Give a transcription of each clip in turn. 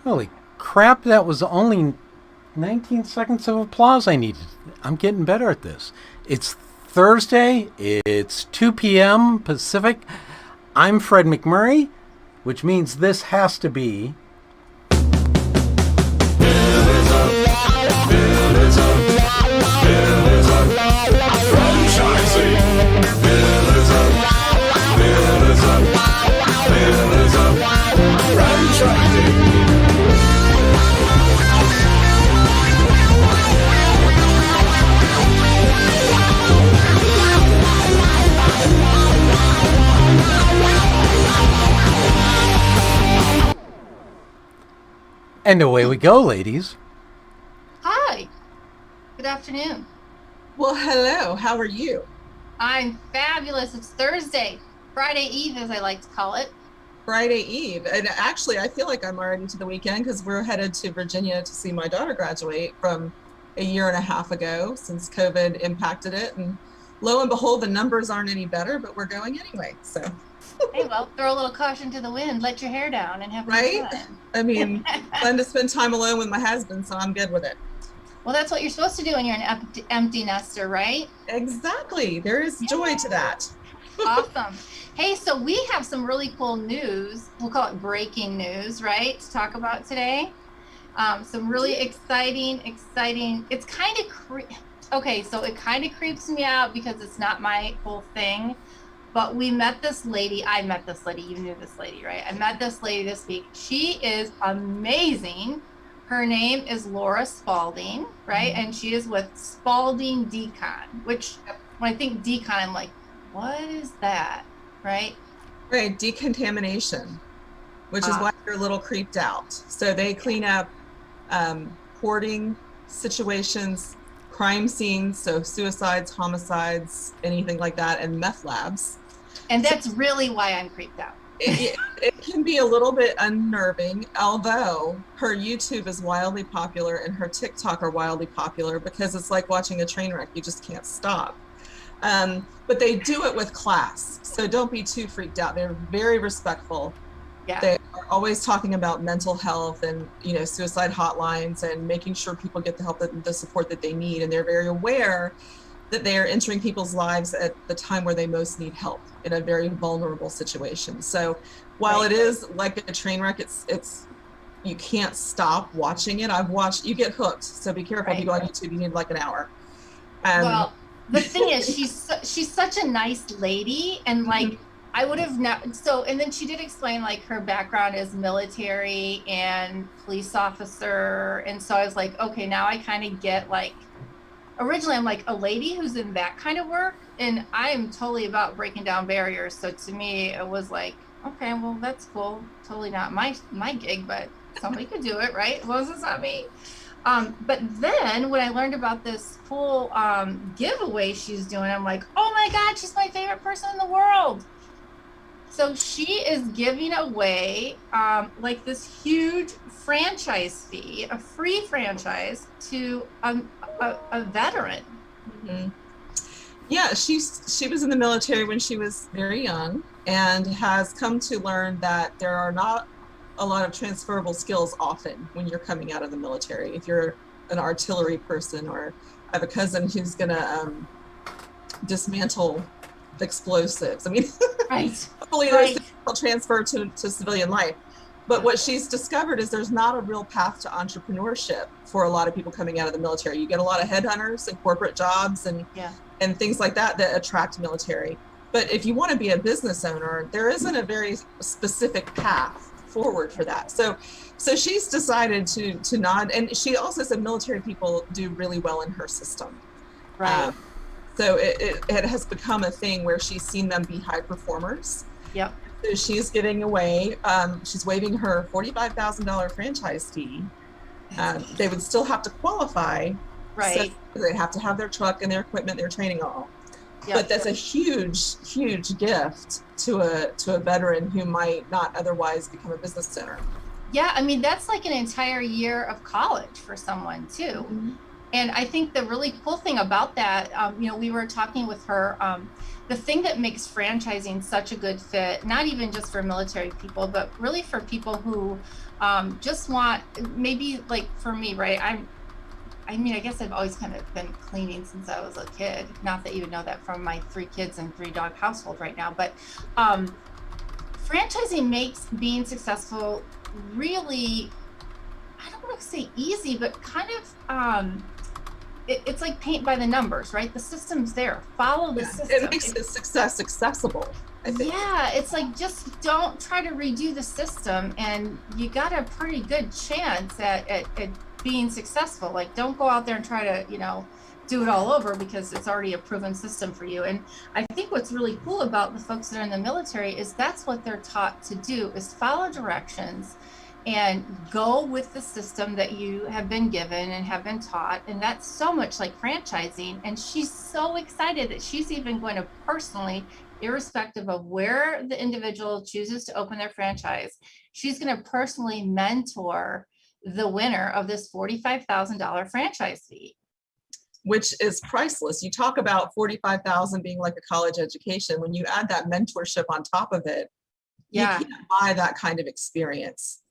Holy crap, that was only 19 seconds of applause I needed. I'm getting better at this. It's Thursday, it's 2 p.m. Pacific. I'm Fred McMurray, which means this has to be and away we go, ladies. Hi. Good afternoon. Well, hello. How are you? I'm fabulous. It's Thursday. Friday Eve, as I like to call it. Friday Eve. And actually, I feel like I'm already to the weekend because we're headed to Virginia to see my daughter graduate from a year and a half ago since COVID impacted it. And lo and behold, the numbers aren't any better, but we're going anyway. So. Hey, well, throw a little caution to the wind, let your hair down, and have right? fun. I mean, fun to spend time alone with my husband, so I'm good with it. Well, that's what you're supposed to do when you're an empty nester, right? Exactly. There is joy to that. Awesome. Hey, so we have some really cool news. We'll call it breaking news, right? To talk about today. Some really exciting. It's kind of okay. So it kind of creeps me out because it's not my whole thing. But we met this lady. I met this lady. You knew this lady, right? I met this lady this week. She is amazing. Her name is Laura Spalding, right? And she is with Spalding Decon, which when I think decon, I'm like, what is that, right? Right, decontamination, which is why you're a little creeped out. So they clean up hoarding situations, crime scenes, so suicides, homicides, anything like that, and meth labs. And that's really why I'm creeped out. It can be a little bit unnerving, although her YouTube is wildly popular and her TikTok are wildly popular because it's like watching a train wreck. You just can't stop. But they do it with class. So don't be too freaked out. They're very respectful. Yeah. They are always talking about mental health and, suicide hotlines and making sure people get the help, the support that they need. And they're very aware that they are entering people's lives at the time where they most need help in a very vulnerable situation. So while it is like a train wreck, it's you can't stop watching it. You get hooked. So be careful if you go on YouTube, you need like an hour. Well, the thing is, she's such a nice lady, and like I would have not. So, and then she did explain like her background is military and police officer, and so I was like, okay, now I kind of get like. Originally, I'm like a lady who's in that kind of work, and I am totally about breaking down barriers. So to me, it was like, okay, well, that's cool. Totally not my gig, but somebody could do it, right? As long as it's not me. But then when I learned about this cool giveaway she's doing, I'm like, oh my God, she's my favorite person in the world. So she is giving away like this huge franchise fee, a free franchise to a veteran. Mm-hmm. Yeah, she was in the military when she was very young and has come to learn that there are not a lot of transferable skills often when you're coming out of the military. If you're an artillery person, or I have a cousin who's gonna dismantle explosives. I mean, hopefully there's a transfer to civilian life. But what she's discovered is there's not a real path to entrepreneurship for a lot of people coming out of the military. You get a lot of headhunters and corporate jobs and things like that attract military. But if you want to be a business owner, there isn't a very specific path forward for that. So she's decided to nod, and she also said military people do really well in her system. Right. So it has become a thing where she's seen them be high performers. Yep. So she's giving away, she's waiving her $45,000 franchise fee. They would still have to qualify. Right. So they have to have their truck and their equipment, their training all. Yep. But that's a huge gift to a veteran who might not otherwise become a business owner. Yeah, I mean, that's like an entire year of college for someone too. Mm-hmm. And I think the really cool thing about that, we were talking with her, the thing that makes franchising such a good fit, not even just for military people, but really for people who just want, maybe like for me, right? I guess I've always kind of been cleaning since I was a kid. Not that you would know that from my 3 kids and 3 dog household right now, but franchising makes being successful really, I don't want to say easy, but kind of, it's like paint by the numbers, right? The system's there. Follow the system. It makes the success accessible, I think. Yeah, it's like, just don't try to redo the system, and you got a pretty good chance at being successful. Like, don't go out there and try to, do it all over, because it's already a proven system for you. And I think what's really cool about the folks that are in the military is that's what they're taught to do, is follow directions and go with the system that you have been given and have been taught. And that's so much like franchising. And she's so excited that she's even going to personally, irrespective of where the individual chooses to open their franchise, she's going to personally mentor the winner of this $45,000 franchise fee. Which is priceless. You talk about $45,000 being like a college education. When you add that mentorship on top of it, Yeah. you can't buy that kind of experience.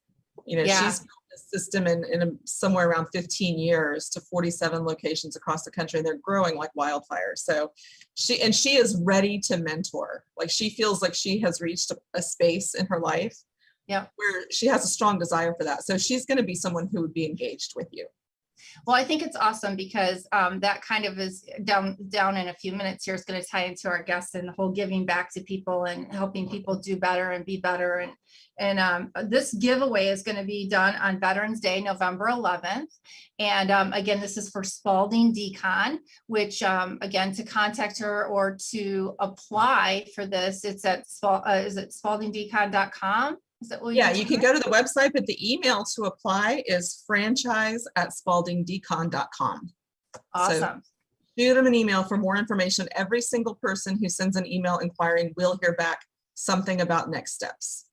Yeah. She's built a system in somewhere around 15 years to 47 locations across the country, and they're growing like wildfire. So she is ready to mentor. Like, she feels like she has reached a space in her life, Yeah. where she has a strong desire for that. So she's going to be someone who would be engaged with you. Well, I think it's awesome, because that kind of is down in a few minutes here is going to tie into our guests and the whole giving back to people and helping people do better and be better. And this giveaway is going to be done on Veterans Day, November 11th. And again, this is for Spalding Decon, which again, to contact her or to apply for this, it's at is it spaldingdecon.com? Yeah, you can go to the website, but the email to apply is franchise@spaldingdecon.com. Awesome. So shoot them an email for more information. Every single person who sends an email inquiring will hear back something about next steps.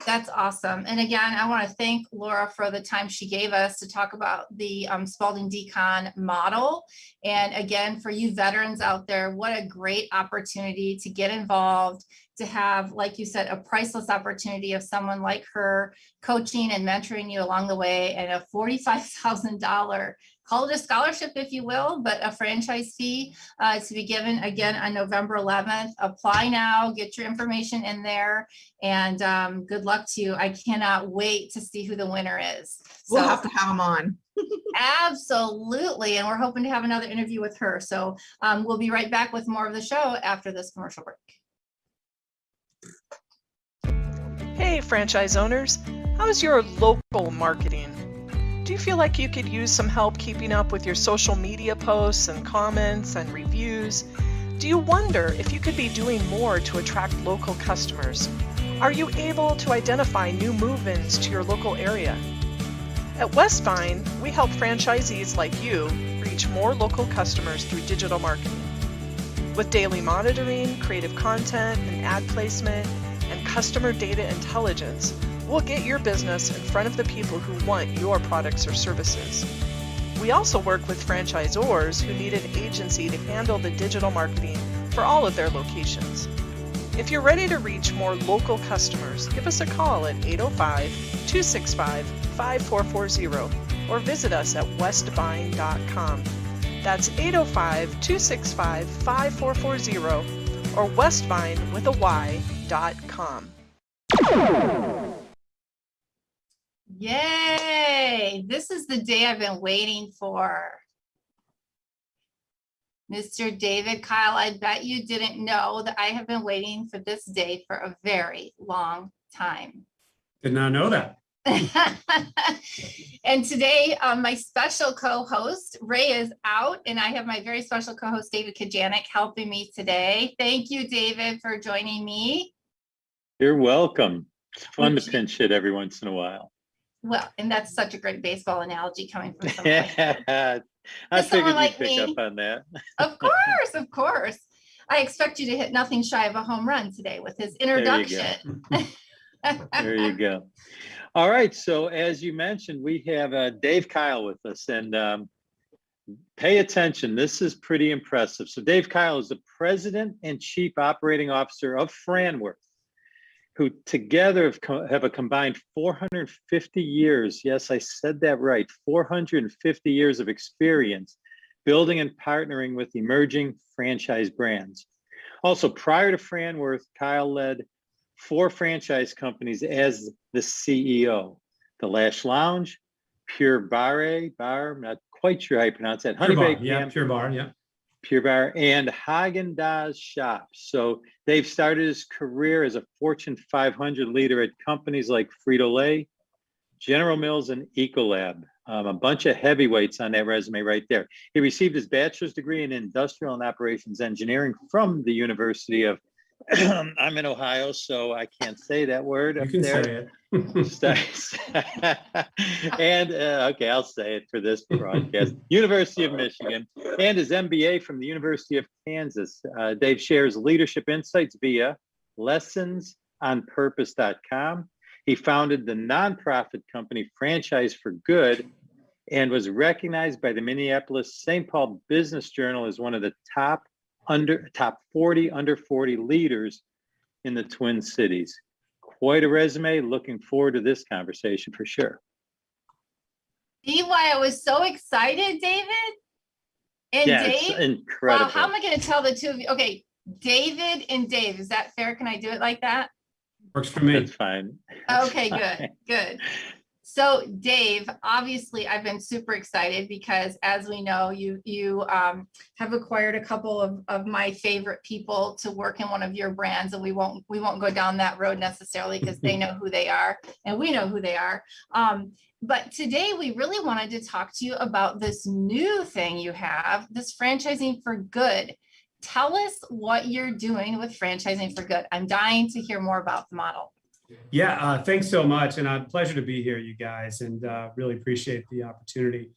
That's awesome. And again, I want to thank Laura for the time she gave us to talk about the Spalding Decon model. And again, for you veterans out there, what a great opportunity to get involved, to have, like you said, a priceless opportunity of someone like her coaching and mentoring you along the way, and a $45,000, call it a scholarship if you will, but a franchise fee to be given again on November 11th. Apply now, get your information in there, and good luck to you. I cannot wait to see who the winner is. We'll have to have them on. Absolutely. And we're hoping to have another interview with her. So we'll be right back with more of the show after this commercial break. Hey, franchise owners, how's your local marketing? Do you feel like you could use some help keeping up with your social media posts and comments and reviews? Do you wonder if you could be doing more to attract local customers? Are you able to identify new move-ins to your local area? At Westvine, we help franchisees like you reach more local customers through digital marketing. With daily monitoring, creative content, and ad placement, and customer data intelligence, we'll get your business in front of the people who want your products or services. We also work with franchisors who need an agency to handle the digital marketing for all of their locations. If you're ready to reach more local customers, give us a call at 805-265-5440 or visit us at westvine.com. That's 805-265-5440 or westvine.com. Yay! This is the day I've been waiting for. Mr. David Keil, I bet you didn't know that I have been waiting for this day for a very long time. Did not know that. And today, my special co-host, Ray, is out, and I have my very special co-host, David Kajanik, helping me today. Thank you, David, for joining me. You're welcome. It's fun to pinch hit every once in a while. Well, and that's such a great baseball analogy coming from someone like you. I figured like you'd pick me. up on that. Of course, of course. I expect you to hit nothing shy of a home run today with his introduction. There you go. All right. So as you mentioned, we have Dave Keil with us, and Pay attention. This is pretty impressive. So Dave Keil is the president and chief operating officer of Franworth, who together have a combined 450 years. Yes, I said that right. 450 years of experience building and partnering with emerging franchise brands. Also, prior to Franworth, Keil led 4 franchise companies as the CEO. The Lash Lounge, Pure Bar, I'm not quite sure how you pronounce that. Pure Bar, Baked yeah, Ham, Pure Bar, yeah. Pure Bar, and Haagen-Dazs shops. So Dave started his career as a Fortune 500 leader at companies like Frito-Lay, General Mills, and Ecolab. A bunch of heavyweights on that resume right there. He received his bachelor's degree in industrial and operations engineering from the University of, I'm in Ohio, so I can't say that word You up can there. say it. And okay, I'll say it for this broadcast. University of Michigan, and his MBA from the University of Kansas. Dave shares leadership insights via lessonsonpurpose.com. He founded the nonprofit company Franchise for Good and was recognized by the Minneapolis-St. Paul Business Journal as one of the top 40 under 40 leaders in the Twin Cities. Quite a resume. Looking forward to this conversation for sure. See why I was so excited, David? And Yeah, Dave? it's incredible. Wow, how am I going to tell the two of you? Okay, David and Dave. Is that fair? Can I do it like that? Works for me. That's fine. Okay, good. So Dave, obviously I've been super excited because as we know, you have acquired a couple of my favorite people to work in one of your brands, and we won't go down that road necessarily because they know who they are and we know who they are. But today we really wanted to talk to you about this new thing you have, this Franchising for Good. Tell us what you're doing with Franchising for Good. I'm dying to hear more about the model. Yeah, thanks so much. And a pleasure to be here, you guys, and really appreciate the opportunity.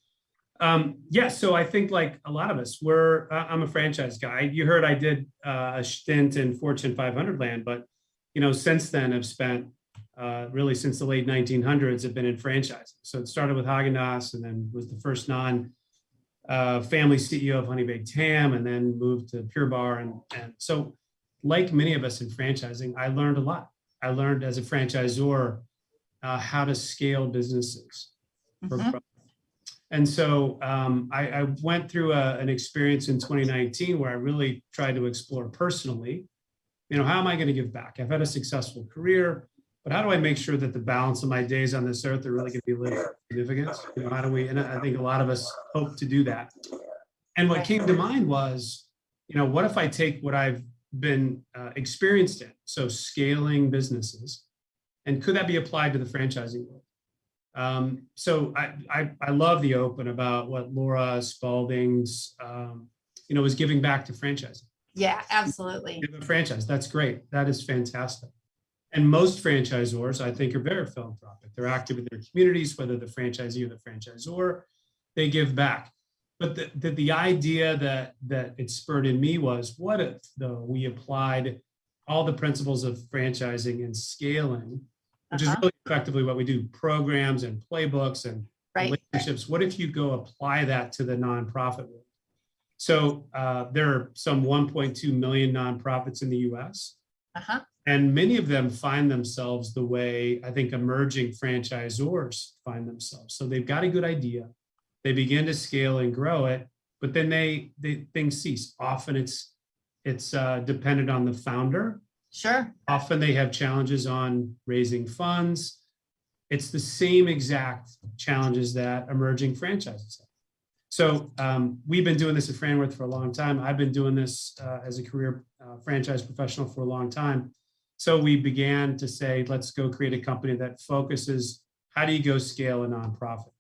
Yeah, so I think like a lot of us, I'm a franchise guy. You heard I did a stint in Fortune 500 land, but since then I've spent really since the late 1900s have been in franchising. So it started with Haagen-Dazs and then was the first family CEO of Honey Baked Ham, and then moved to Pure Bar. And so like many of us in franchising, I learned a lot. I learned as a franchisor how to scale businesses for growth. And so I went through an experience in 2019 where I really tried to explore personally, how am I going to give back? I've had a successful career, but how do I make sure that the balance of my days on this earth are really going to be lived with significance? How do we, and I think a lot of us hope to do that. And what came to mind was, what if I take what I've been experienced in, so scaling businesses, and could that be applied to the franchising world? So I love the open about what Laura Spalding's was giving back to franchising. Yeah, absolutely. Give a franchise, that's great. That is fantastic. And most franchisors, I think, are very philanthropic. They're active in their communities, whether the franchisee or the franchisor, they give back. But the idea that it spurred in me was, what if, though, we applied all the principles of franchising and scaling, which is really effectively what we do, programs and playbooks and relationships. What if you go apply that to the nonprofit world? So there are some 1.2 million nonprofits in the US. And many of them find themselves the way I think emerging franchisors find themselves. So they've got a good idea. They begin to scale and grow it, but then things cease. Often it's dependent on the founder. Sure. Often they have challenges on raising funds. It's the same exact challenges that emerging franchises have. So we've been doing this at Franworth for a long time. I've been doing this as a career franchise professional for a long time. So we began to say, let's go create a company that focuses, how do you go scale a nonprofit?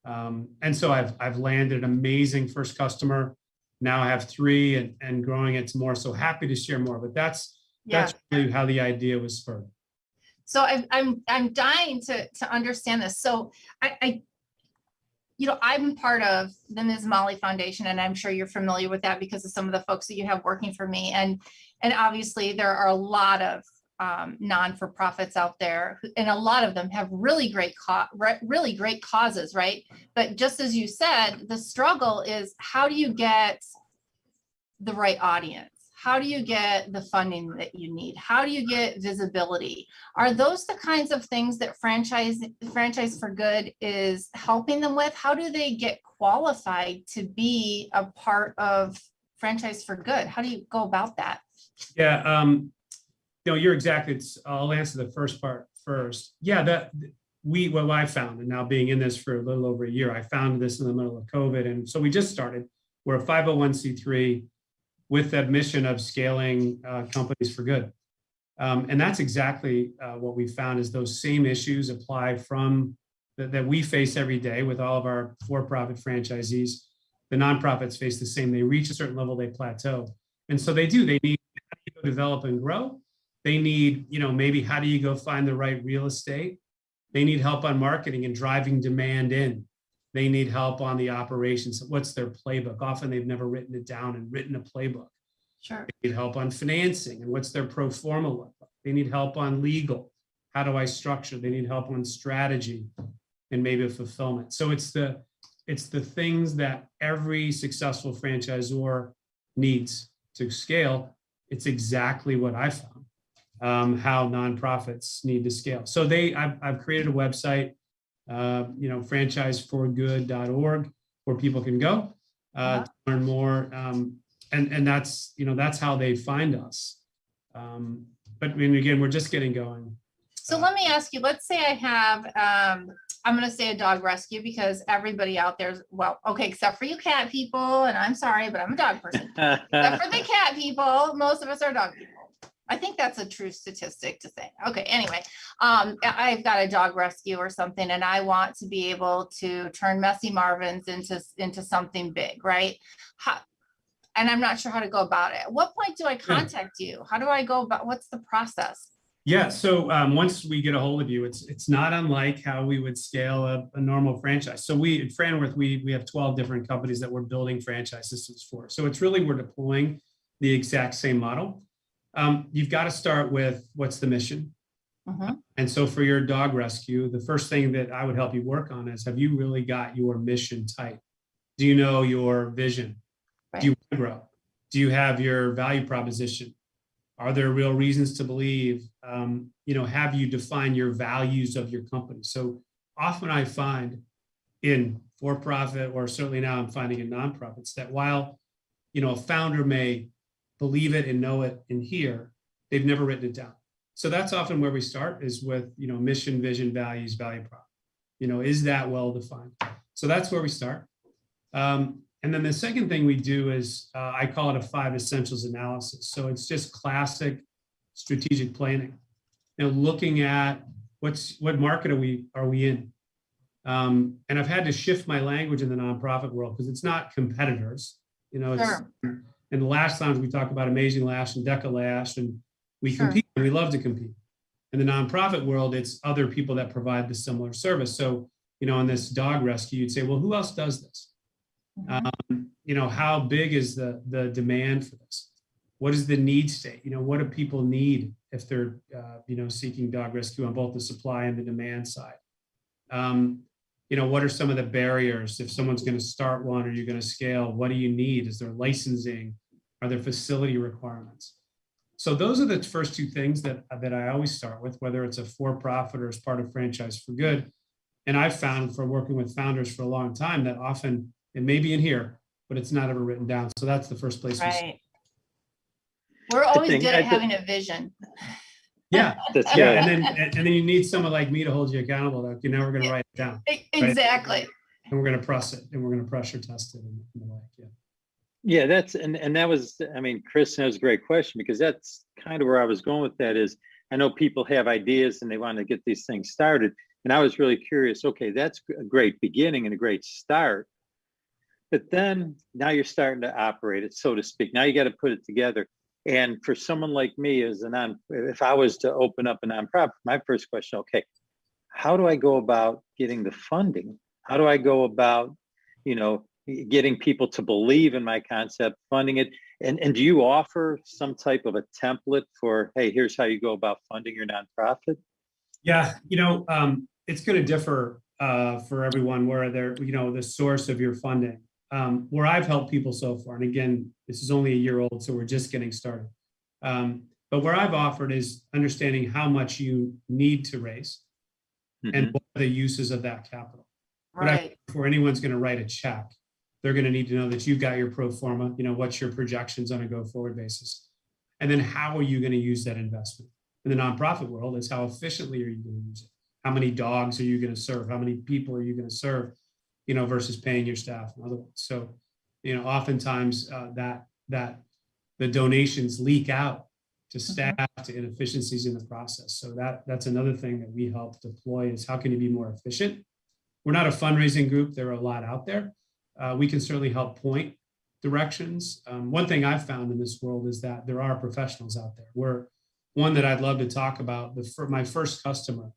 And so I've landed an amazing first customer. Now I have 3 and growing it more. So happy to share more, but that's really how the idea was spurred. So I'm dying to understand this. So I'm part of the Ms. Molly Foundation, and I'm sure you're familiar with that because of some of the folks that you have working for me. And obviously there are a lot of non-for-profits out there, and a lot of them have really great causes, right? But just as you said, the struggle is, how do you get the right audience? How do you get the funding that you need? How do you get visibility? Are those the kinds of things that Franchise for Good is helping them with? How do they get qualified to be a part of Franchise for Good? How do you go about that? Yeah, no, you're exactly. I'll answer the first part first. Yeah, what I found, and now being in this for a little over a year, I found this in the middle of COVID, and so we just started. We're a 501c3 with that mission of scaling companies for good, and that's exactly what we found is those same issues apply that we face every day with all of our for-profit franchisees. The nonprofits face the same. They reach a certain level, they plateau, and so they need to go develop and grow. They need, maybe how do you go find the right real estate? They need help on marketing and driving demand in. They need help on the operations. What's their playbook? Often they've never written it down and written a playbook. Sure. They need help on financing and what's their pro forma look like. They need help on legal. How do I structure? They need help on strategy and maybe fulfillment. So it's the things that every successful franchisor needs to scale. It's exactly what I found. How nonprofits need to scale. So I've created a website, franchiseforgood.org, where people can go to learn more. And that's how they find us. But again, we're just getting going. So let me ask you, let's say I have, I'm going to say a dog rescue, because everybody out there's, except for you cat people, and I'm sorry, but I'm a dog person. Except for the cat people, most of us are dog people. I think that's a true statistic to say. Okay, anyway, I've got a dog rescue or something, and I want to be able to turn Messy Marvins into something big, right? And I'm not sure how to go about it. At what point do I contact you? How do I go about, what's the process? Yeah, so once we get a hold of you, it's not unlike how we would scale a normal franchise. So at Franworth, we have 12 different companies that we're building franchise systems for. So it's really, we're deploying the exact same model. You've got to start with what's the mission. And so for your dog rescue, the first thing that I would help you work on is, have you really got your mission tight? Do you know your vision? Right. Do you want to grow? Do you have your value proposition? Are there real reasons to believe? Have you defined your values of your company? So often I find in for-profit, or certainly now I'm finding in nonprofits, that while, a founder may believe it and know it in here, they've never written it down. So that's often where we start, is with, mission, vision, values, value prop. Is that well defined? So that's where we start. And then the second thing we do is, I call it a 5 essentials analysis. So it's just classic strategic planning. Looking at what market are we in? And I've had to shift my language in the nonprofit world, because it's not competitors. Sure. And the last times we talked about Amazing Lash and Deca Lash, and we compete, and we love to compete. In the nonprofit world, it's other people that provide the similar service. So, in this dog rescue, you'd say, well, who else does this? How big is the demand for this? What is the need state? What do people need if they're, seeking dog rescue on both the supply and the demand side? What are some of the barriers? If someone's going to start one, or you're going to scale, what do you need? Is there licensing? Are there facility requirements? So those are the first two things that I always start with, whether it's a for-profit or as part of Franchise for Good. And I've found, for working with founders for a long time, that often it may be in here, but it's not ever written down. So that's the first place. Right. We're always good at having a vision. Yeah, That's yeah, good. and then you need someone like me to hold you accountable. That you're never going to write it down. Exactly. Right? And we're going to press it, and we're going to pressure test it, and the like. Yeah. Yeah, and that was, Chris, that was a great question, because that's kind of where I was going with that. Is I know people have ideas and they want to get these things started, and I was really curious. Okay, that's a great beginning and a great start, but then now you're starting to operate it, so to speak. Now you got to put it together. And for someone like me, if I was to open up a nonprofit, my first question, okay, how do I go about getting the funding? How do I go about, getting people to believe in my concept, funding it. And do you offer some type of a template for, hey, here's how you go about funding your nonprofit? Yeah, it's going to differ for everyone where they're, the source of your funding. Where I've helped people so far, and again, this is only a year old, so we're just getting started. But where I've offered is understanding how much you need to raise and what are the uses of that capital. Right. Before anyone's going to write a check, they're going to need to know that you've got your pro forma, what's your projections on a go forward basis. And then how are you going to use that investment? In the nonprofit world, is how efficiently are you going to use it? How many dogs are you going to serve? How many people are you going to serve, versus paying your staff and otherwise. So, oftentimes that the donations leak out to staff, to inefficiencies in the process. So that's another thing that we help deploy is how can you be more efficient? We're not a fundraising group. There are a lot out there. We can certainly help point directions. One thing I've found in this world is that there are professionals out there. One that I'd love to talk about, my first customer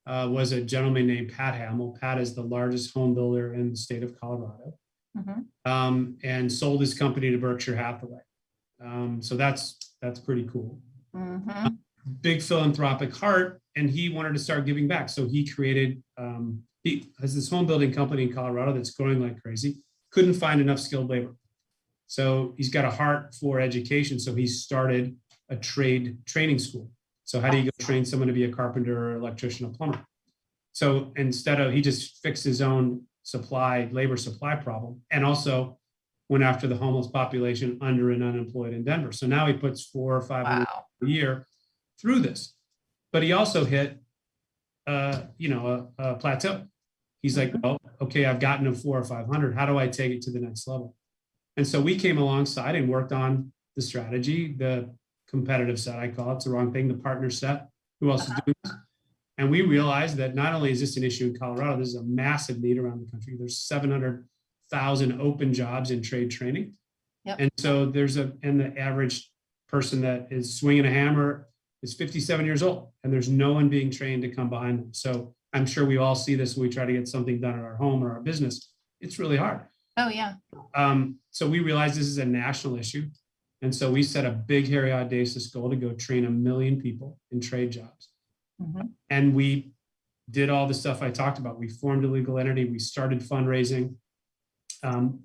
was a gentleman named Pat Hamill. Pat is the largest home builder in the state of Colorado, and sold his company to Berkshire Hathaway. So that's pretty cool. Big philanthropic heart, and he wanted to start giving back. So he created, he has this home building company in Colorado that's growing like crazy. Couldn't find enough skilled labor. So he's got a heart for education. So he started a trade training school. So how do you go train someone to be a carpenter or electrician or plumber? So he just fixed his own labor supply problem, and also went after the homeless population under and unemployed in Denver. So now he puts 400 or 500 a year through this, but he also hit, a plateau. He's like, well, okay, I've gotten to 400 or 500. How do I take it to the next level? And so we came alongside and worked on the strategy, the competitive set, I call it. It's the wrong thing, the partner set. Who else is doing this? And we realized that not only is this an issue in Colorado, this is a massive need around the country. There's 700,000 open jobs in trade training. Yep. And so and the average person that is swinging a hammer is 57 years old, and there's no one being trained to come behind them. So I'm sure we all see this when we try to get something done at our home or our business. It's really hard. Oh, yeah. So we realized this is a national issue. And so we set a big, hairy, audacious goal to go train 1 million people in trade jobs. And we did all the stuff I talked about. We formed a legal entity. We started fundraising,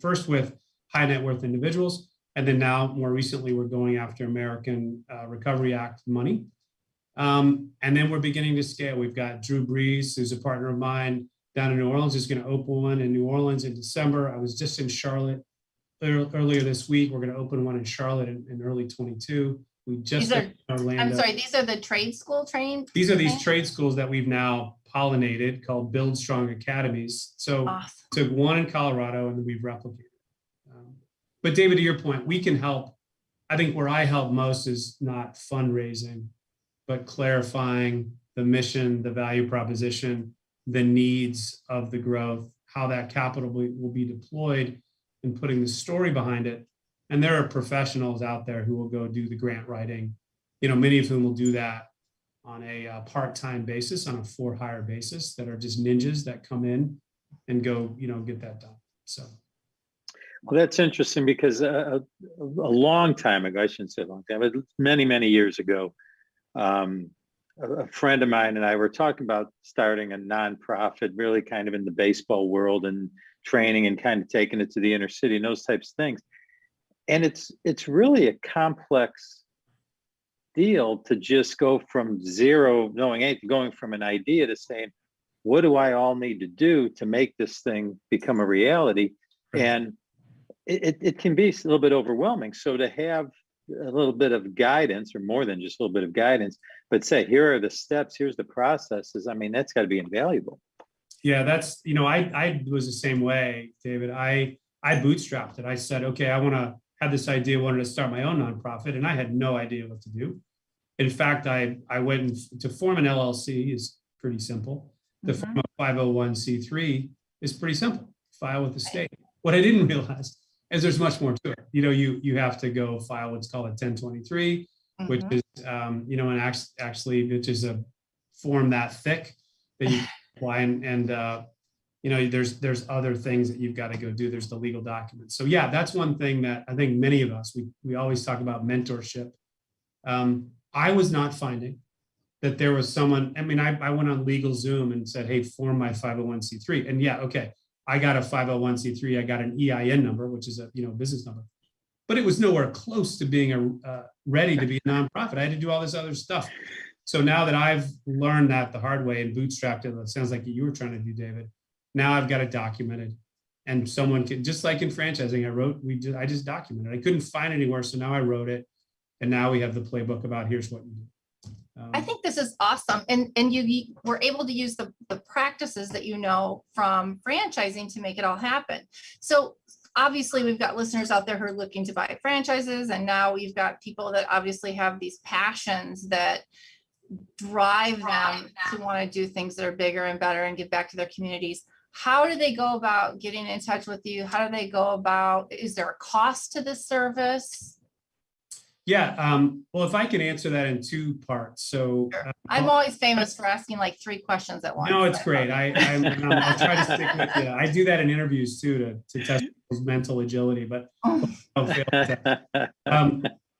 first with high net worth individuals. And then now, more recently, we're going after American Recovery Act money. And then we're beginning to scale. We've got Drew Brees, who's a partner of mine down in New Orleans, who's going to open one in New Orleans in December. I was just in Charlotte earlier this week. We're going to open one in Charlotte in early 22. We just Orlando. I'm sorry, these are the trade school trained? These are these trade schools that we've now pollinated called Build Strong Academies. So took one in Colorado and then we've replicated. But David, to your point, we can help. I think where I help most is not fundraising, but clarifying the mission, the value proposition, the needs of the growth, how that capital will be deployed, and putting the story behind it. And there are professionals out there who will go do the grant writing, many of whom will do that on a part-time basis, on a for-hire basis, that are just ninjas that come in and go, get that done. So. Well, that's interesting because a long time ago, I shouldn't say a long time, but many, many years ago, a friend of mine and I were talking about starting a nonprofit, really kind of in the baseball world and training and kind of taking it to the inner city and those types of things. And it's really a complex deal to just go from zero, knowing anything, going from an idea to saying, what do I all need to do to make this thing become a reality? Right. And it can be a little bit overwhelming. So to have a little bit of guidance, or more than just a little bit of guidance, but say, here are the steps, here's the processes. I mean, that's got to be invaluable. Yeah, that's, I was the same way, David. I bootstrapped it. I said, okay, I want to have this idea, wanted to start my own nonprofit, and I had no idea what to do. In fact, I went to form an LLC is pretty simple. To form a 501c3 is pretty simple. File with the state. What I didn't realize is there's much more to it. You have to go file what's called a 1023, which is, and actually, which is a form that thick that you apply. And there's other things that you've got to go do. There's the legal documents. So yeah, that's one thing that I think many of us, we always talk about mentorship. I was not finding that there was someone. I mean, I went on LegalZoom and said, hey, form my 501c3. And yeah, okay, I got a 501c3. I got an EIN number, which is a business number, but it was nowhere close to being ready to be a nonprofit. I had to do all this other stuff. So now that I've learned that the hard way and bootstrapped it, it sounds like you were trying to do, David. Now I've got it documented, and someone can, just like in franchising, I just documented. I couldn't find anywhere, so now I wrote it, and now we have the playbook about here's what you do. I think this is awesome. And you were able to use the practices that you know from franchising to make it all happen. So obviously we've got listeners out there who are looking to buy franchises. And now we've got people that obviously have these passions that drive them to want to do things that are bigger and better and give back to their communities. How do they go about getting in touch with you? How do they go about, is there a cost to this service? Yeah, well, if I can answer that in two parts. So sure. I'm always famous for asking like 3 questions at once. No, it's great. I'll try to stick with you. I do that in interviews too to test people's mental agility, but I'll fail at that.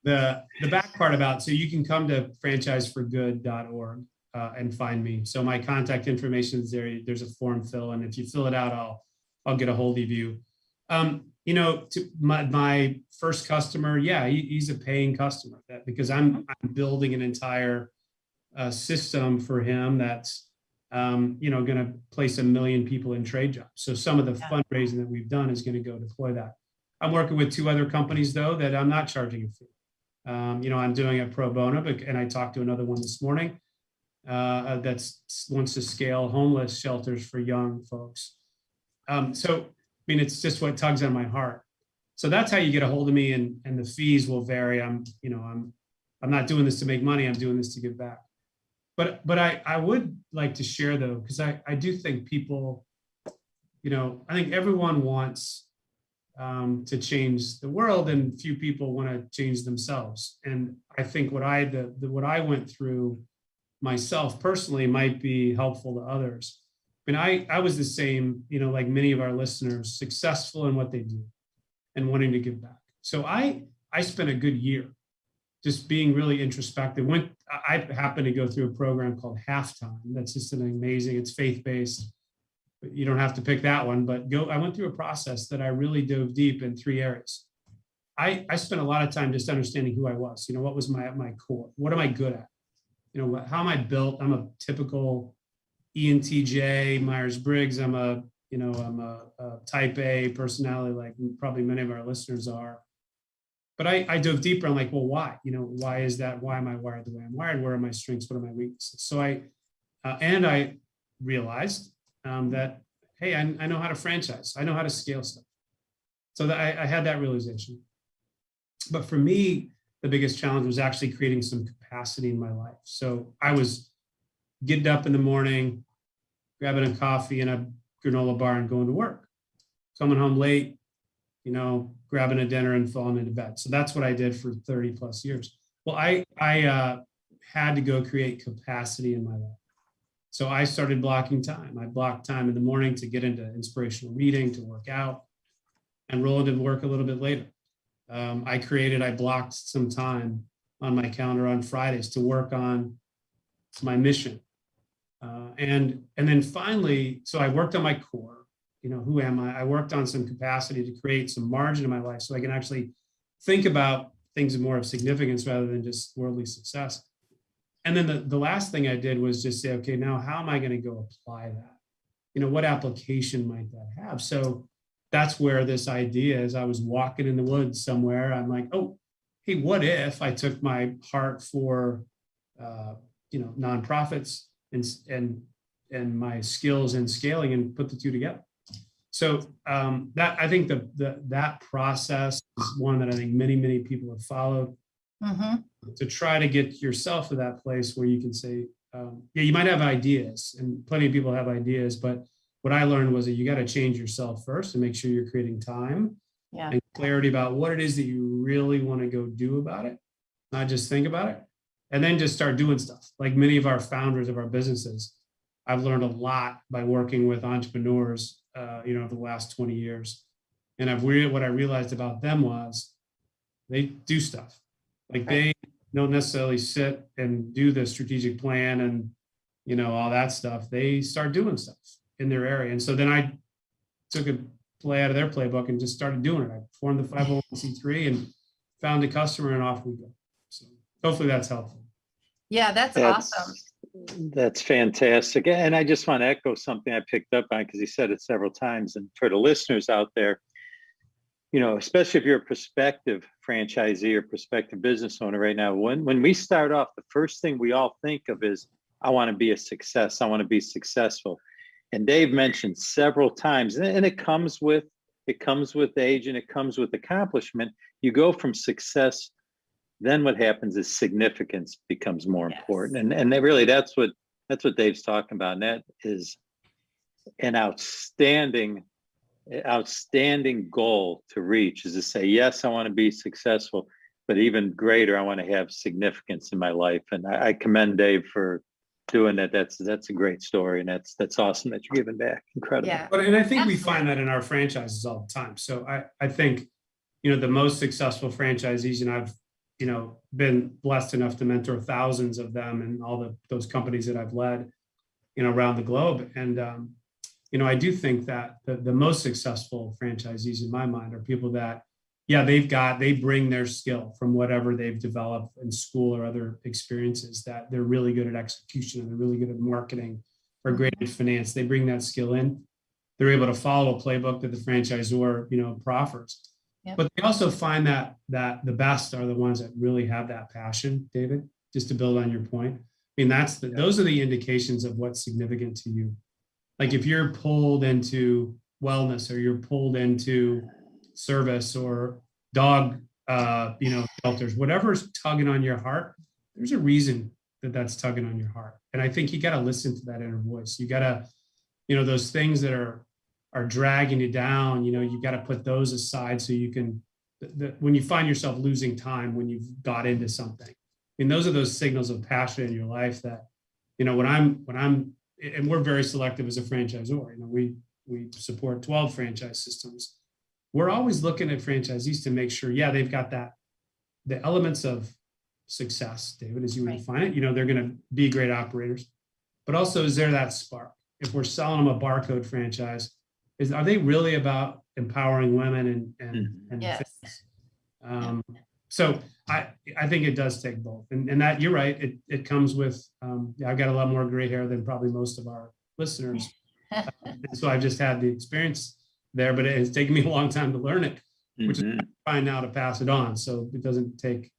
The back part about, so you can come to franchiseforgood.org and find me. So my contact information is there. There's a form fill, and if you fill it out, I'll get a hold of you. To my first customer, yeah, he's a paying customer, because I'm building an entire system for him that's going to place 1 million people in trade jobs. So some of the fundraising that we've done is going to go deploy that. I'm working with 2 other companies though that I'm not charging a fee. I'm doing a pro bono, and I talked to another one this morning that wants to scale homeless shelters for young folks. It's just what tugs on my heart. So that's how you get a hold of me, and the fees will vary. I'm not doing this to make money. I'm doing this to give back. But I would like to share though, because I do think people, I think everyone wants to change the world, and few people want to change themselves. And I think what I went through myself personally might be helpful to others. I was the same, like many of our listeners, successful in what they do and wanting to give back. So I spent a good year just being really introspective. I happened to go through a program called Halftime. That's just an amazing, it's faith-based. But you don't have to pick that one, but I went through a process that I really dove deep in 3 areas. I spent a lot of time just understanding who I was. What was my core? What am I good at? How am I built? I'm a typical ENTJ, Myers-Briggs. I'm a type A personality, like probably many of our listeners are. But I dove deeper. I'm like, well, why? Why is that? Why am I wired the way I'm wired? Where are my strengths? What are my weaknesses? So I realized that, hey, I know how to franchise. I know how to scale stuff. So that I had that realization. But for me, the biggest challenge was actually creating some capacity in my life. So I was getting up in the morning, grabbing a coffee in a granola bar and going to work, coming home late, grabbing a dinner and falling into bed. So that's what I did for 30 plus years. Well, I had to go create capacity in my life. So I started blocking time. I blocked time in the morning to get into inspirational reading, to work out, and roll into work a little bit later. I blocked some time on my calendar on Fridays to work on my mission. And then finally, so I worked on my core, who am I? I worked on some capacity to create some margin in my life so I can actually think about things of more of significance rather than just worldly success. And then the last thing I did was just say, okay, now how am I going to go apply that? What application might that have? So that's where this idea is. I was walking in the woods somewhere. I'm like, oh, hey, what if I took my heart for, nonprofits and my skills in scaling and put the 2 together? So that I think that process is one that I think many people have followed. Mm-hmm. To try to get yourself to that place where you can say, you might have ideas, and plenty of people have ideas, but what I learned was that you got to change yourself first and make sure you're creating time and clarity about what it is that you really want to go do about it, not just think about it, and then just start doing stuff. Like many of our founders of our businesses, I've learned a lot by working with entrepreneurs, over the last 20 years. And what I realized about them was they do stuff. Like they don't necessarily sit and do the strategic plan and, all that stuff. They start doing stuff in their area. And so then I took a play out of their playbook and just started doing it. I formed the 501c3 and found a customer, and off we go. So hopefully that's helpful. Yeah, that's awesome. That's fantastic. And I just want to echo something I picked up on, because he said it several times. And for the listeners out there, especially if you're a prospective franchisee or prospective business owner right now, when we start off, the first thing we all think of is, I want to be a success. I want to be successful. And Dave mentioned several times, and it comes with age, and it comes with accomplishment. You go from success, then what happens is significance becomes more important. And really that's what Dave's talking about. And that is an outstanding goal to reach, is to say, yes, I want to be successful, but even greater, I want to have significance in my life. And I commend Dave for doing that. That's a great story, and that's awesome that you're giving back. Incredible. Yeah. And I think we find that in our franchises all the time. So I think, the most successful franchisees, and I've, been blessed enough to mentor thousands of them and all those companies that I've led, around the globe. And, I do think that the most successful franchisees in my mind are people that, they bring their skill from whatever they've developed in school or other experiences, that they're really good at execution and they're really good at marketing or great at finance. They bring that skill in. They're able to follow a playbook that the franchisor, proffers. Yep. But they also find that the best are the ones that really have that passion, David, just to build on your point. I mean, those are the indications of what's significant to you. Like if you're pulled into wellness, or you're pulled into service or dog, shelters, whatever's tugging on your heart, there's a reason that's tugging on your heart. And I think you got to listen to that inner voice. You got to, those things that are dragging you down, you got to put those aside so you can, when you find yourself losing time, when you've got into something, those are those signals of passion in your life that, when I'm, and we're very selective as a franchisor, we support 12 franchise systems. We're always looking at franchisees to make sure, they've got the elements of success, David, as you would define it. They're going to be great operators, but also, is there that spark? If we're selling them a barcode franchise, are they really about empowering women and yes. fitness? So I think it does take both, and that you're right. It comes with. I've got a lot more gray hair than probably most of our listeners, so I've just had the experience there, but it has taken me a long time to learn it, which is fine now to pass it on. So it doesn't take.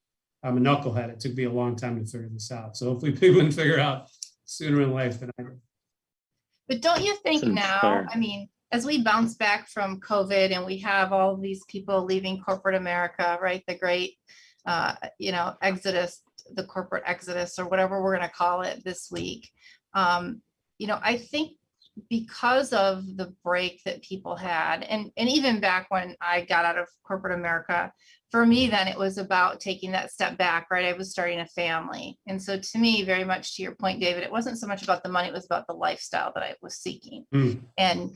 I'm a knucklehead. It took me a long time to figure this out. So hopefully people can figure out sooner in life than I did. But don't you think now, as we bounce back from COVID and we have all these people leaving corporate America, right? The great, exodus, the corporate exodus, or whatever we're going to call it this week. I think because of the break that people had, and even back when I got out of corporate America, for me, then it was about taking that step back, right? I was starting a family. And so to me, very much to your point, David, it wasn't so much about the money, it was about the lifestyle that I was seeking. And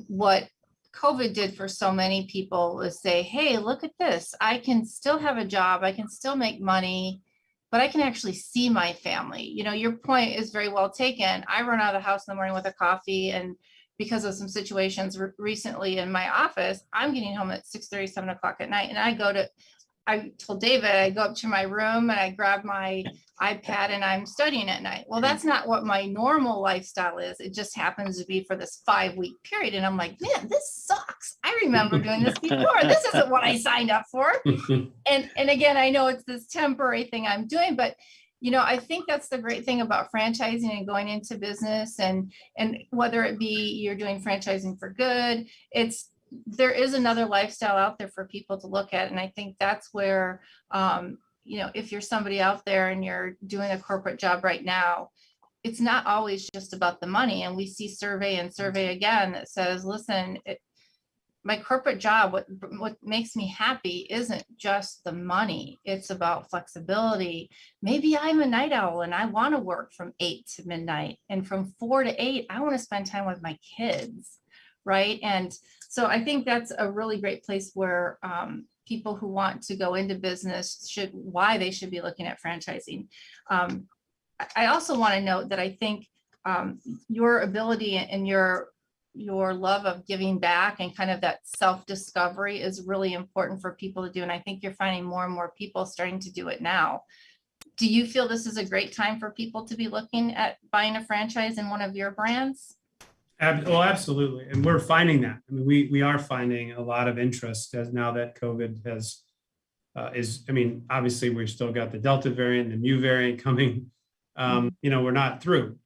what COVID did for so many people was say, hey, look at this. I can still have a job. I can still make money, but I can actually see my family. Your point is very well taken. I run out of the house in the morning with a coffee, and because of some situations recently in my office, I'm getting home at 6:30, 7 o'clock at night. And I told David, I go up to my room and I grab my iPad and I'm studying at night. Well, that's not what my normal lifestyle is. It just happens to be for this 5-week period. And I'm like, man, this sucks. I remember doing this before. This isn't what I signed up for. And again, I know it's this temporary thing I'm doing, but I think that's the great thing about franchising and going into business, and whether it be you're doing franchising for good, there is another lifestyle out there for people to look at. And I think that's where, if you're somebody out there and you're doing a corporate job right now, it's not always just about the money. And we see survey again that says, listen, my corporate job, what makes me happy isn't just the money. It's about flexibility. Maybe I'm a night owl and I want to work from 8 to midnight, and from 4 to 8, I want to spend time with my kids, right? And so I think that's a really great place where people who want to go into business why they should be looking at franchising. I also want to note that I think your ability and your love of giving back and kind of that self-discovery is really important for people to do. And I think you're finding more and more people starting to do it now. Do you feel this is a great time for people to be looking at buying a franchise in one of your brands? Well, absolutely. And we're finding that. I mean, we are finding a lot of interest as now that COVID obviously we've still got the Delta variant, the Mu variant coming. We're not through.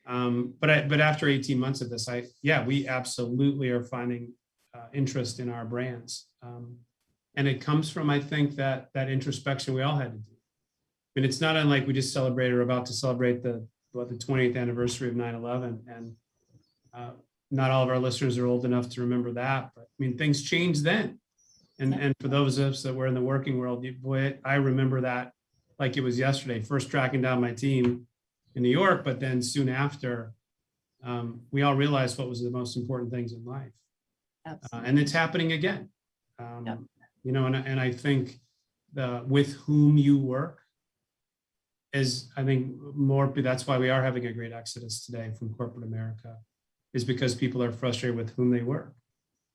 But after 18 months of this, we absolutely are finding interest in our brands. And it comes from, I think, that introspection we all had to do. I mean, it's not unlike we just celebrated or about to celebrate the 20th anniversary of 9/11. And not all of our listeners are old enough to remember that. But I mean, things changed then. And for those of us that were in the working world, boy, I remember that like it was yesterday, first tracking down my team in New York, but then soon after, we all realized what was the most important things in life. And it's happening again. And I think with whom you work is, I think, that's why we are having a great exodus today from corporate America, is because people are frustrated with whom they work.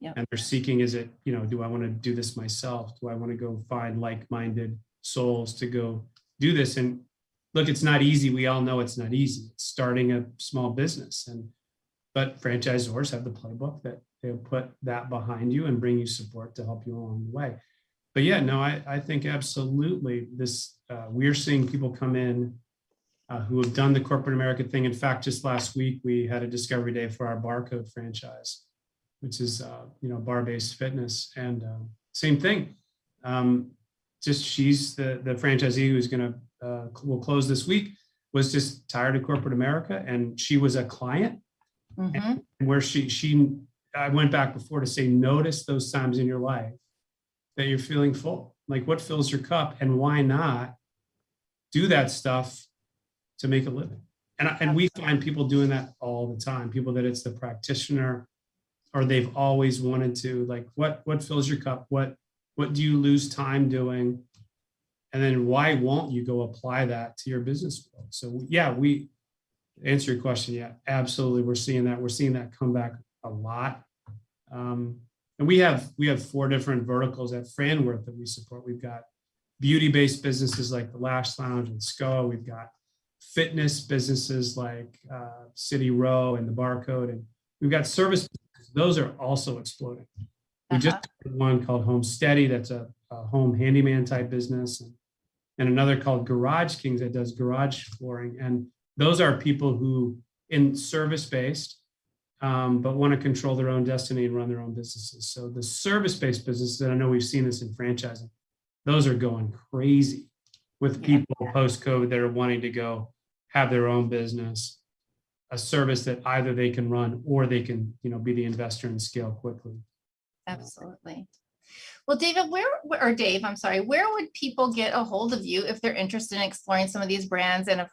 Yep. And they're seeking, do I want to do this myself? Do I want to go find like-minded souls to go do this? And look, it's not easy. We all know it's not easy. It's starting a small business, but franchisors have the playbook that they'll put that behind you and bring you support to help you along the way. But I think absolutely this, we're seeing people come in who have done the corporate America thing. In fact, just last week, we had a discovery day for our Barcode franchise, which is, bar-based fitness. And same thing. She's the franchisee who's will close this week, was just tired of corporate America. And she was a client. And where I went back before to say, notice those times in your life that you're feeling full. Like, what fills your cup, and why not do that stuff to make a living? And we find people doing that all the time. People that it's the practitioner, or they've always wanted to, like, what fills your cup? What do you lose time doing? And then why won't you go apply that to your business world? So we answer your question. Absolutely. We're seeing that come back a lot. And we have 4 different verticals at Franworth that we support. We've got beauty-based businesses like the Lash Lounge and SCOA. We've got fitness businesses like City Row and the Barcode. And we've got service businesses. Those are also exploding. We just had one called Home Steady. That's a home handyman type business. And another called Garage Kings that does garage flooring. And those are people who in service-based, but want to control their own destiny and run their own businesses. So the service-based businesses, and I know we've seen this in franchising, those are going crazy with people post-COVID that are wanting to go have their own business, a service that either they can run or they can, be the investor and scale quickly. Absolutely. Well, Dave, I'm sorry, where would people get a hold of you if they're interested in exploring some of these brands and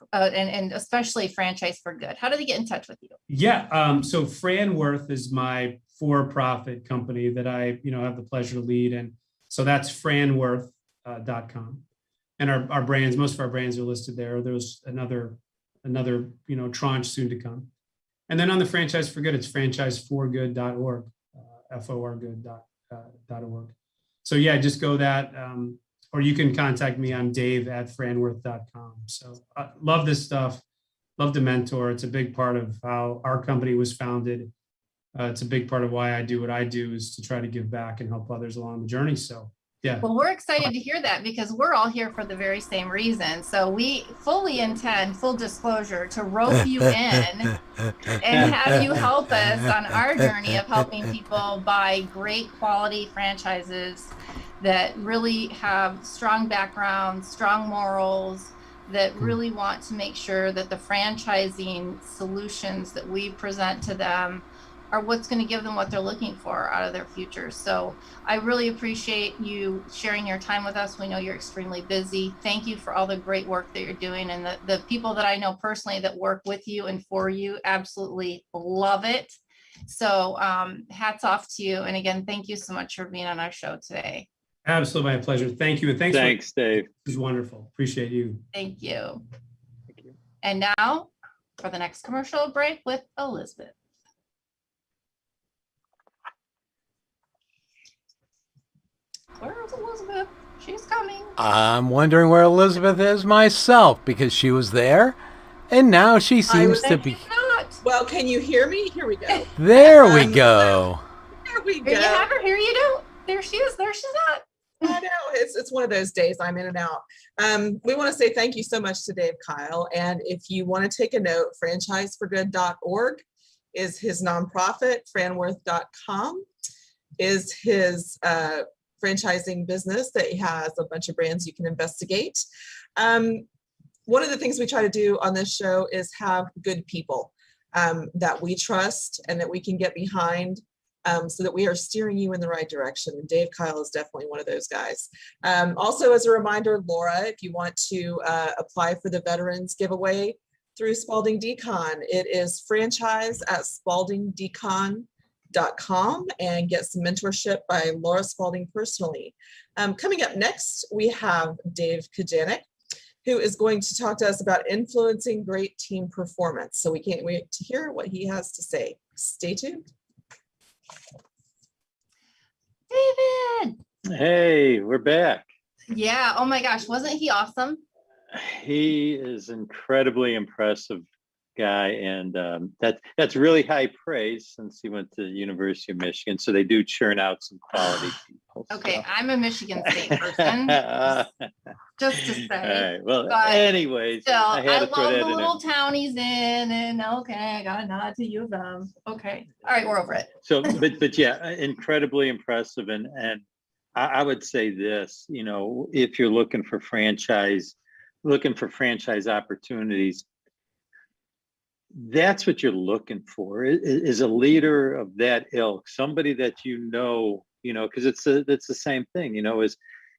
especially Franchise for Good? How do they get in touch with you? So Franworth is my for-profit company that I, have the pleasure to lead. And so that's franworth.com. And our brands, most of our brands are listed there. There's another, tranche soon to come. And then on the Franchise for Good, it's franchiseforgood.org, forgood.org. So just go that, or you can contact me. I'm dave@franworth.com. So I love this stuff. Love to mentor. It's a big part of how our company was founded. It's a big part of why I do what I do, is to try to give back and help others along the journey. So Well, we're excited to hear that, because we're all here for the very same reason. So we fully intend, full disclosure, to rope you in and have you help us on our journey of helping people buy great quality franchises that really have strong backgrounds, strong morals, that really want to make sure that the franchising solutions that we present to them are what's going to give them what they're looking for out of their future. So I really appreciate you sharing your time with us. We know you're extremely busy. Thank you for all the great work that you're doing. And the people that I know personally that work with you and for you absolutely love it. So hats off to you. And again, thank you so much for being on our show today. Absolutely, my pleasure. Thank you. And Thanks, Dave. This is wonderful. Appreciate you. Thank you. Thank you. And now for the next commercial break with Elizabeth. Where's Elizabeth? She's coming. I'm wondering where Elizabeth is myself, because she was there and now she seems to be. Not. Well, can you hear me? Here we go. There we go. There we go. Here you have her. Here you do. There she is. There she's at. I know it's one of those days I'm in and out. We want to say thank you so much to Dave Keil. And if you want to take a note, franchiseforgood.org is his nonprofit. Franworth.com is his franchising business that he has a bunch of brands you can investigate. One of the things we try to do on this show is have good people that we trust and that we can get behind. So that we are steering you in the right direction. And Dave Keil is definitely one of those guys. Also, as a reminder, Laura, if you want to apply for the Veterans Giveaway through Spalding Decon, it is franchise@spaldingdecon.com and get some mentorship by Laura Spalding personally. Coming up next, we have Dave Kajanik, who is going to talk to us about influencing great team performance. So we can't wait to hear what he has to say. Stay tuned. David. Hey, we're back. Yeah. Oh my gosh. Wasn't he awesome? He is incredibly impressive guy, and that's really high praise since he went to the University of Michigan. So they do churn out some quality people. Okay, so. I'm a Michigan State person. just to say. All right. Well, but anyways, still, I to love the little townies in, and okay, I got a nod to U of M. Okay. All right, we're over it. So, but yeah, incredibly impressive, and I would say this, you know, if you're looking for franchise opportunities, that's what you're looking for is a leader of that ilk, somebody that you know, because it's the same thing, is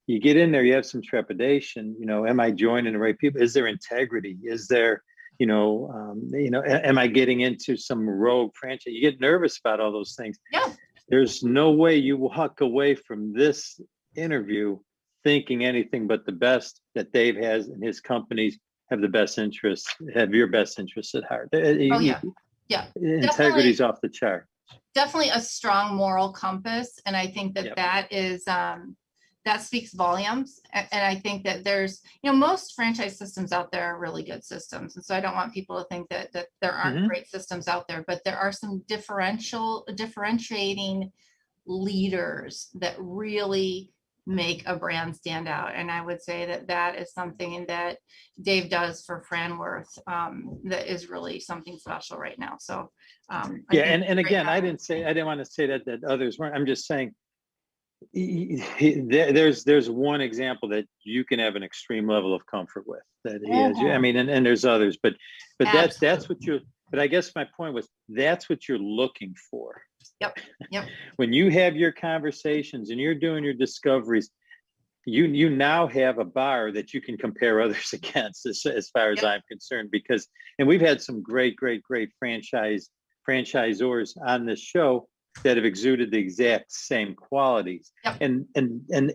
you get in there, you have some trepidation, am I joining the right people? Is there integrity? Is there, am I getting into some rogue franchise? You get nervous about all those things. Yeah. There's no way you walk away from this interview thinking anything but the best, that Dave has and his companies have your best interests at heart. Yeah. Integrity's off the chart. Definitely a strong moral compass. And I think that is, that speaks volumes. And I think that there's, most franchise systems out there are really good systems. And so I don't want people to think that there aren't great systems out there, but there are some differentiating leaders that really make a brand stand out. And I would say that is something that Dave does for Franworth that is really something special right now. So and again, I didn't want to say that others weren't. I'm just saying there's one example that you can have an extreme level of comfort with that he has. I mean, and there's others, but that's what you're. But I guess my point was that's what you're looking for. Yep. When you have your conversations and you're doing your discoveries, you now have a bar that you can compare others against as far as I'm concerned, and we've had some great franchisors on this show that have exuded the exact same qualities. Yep. And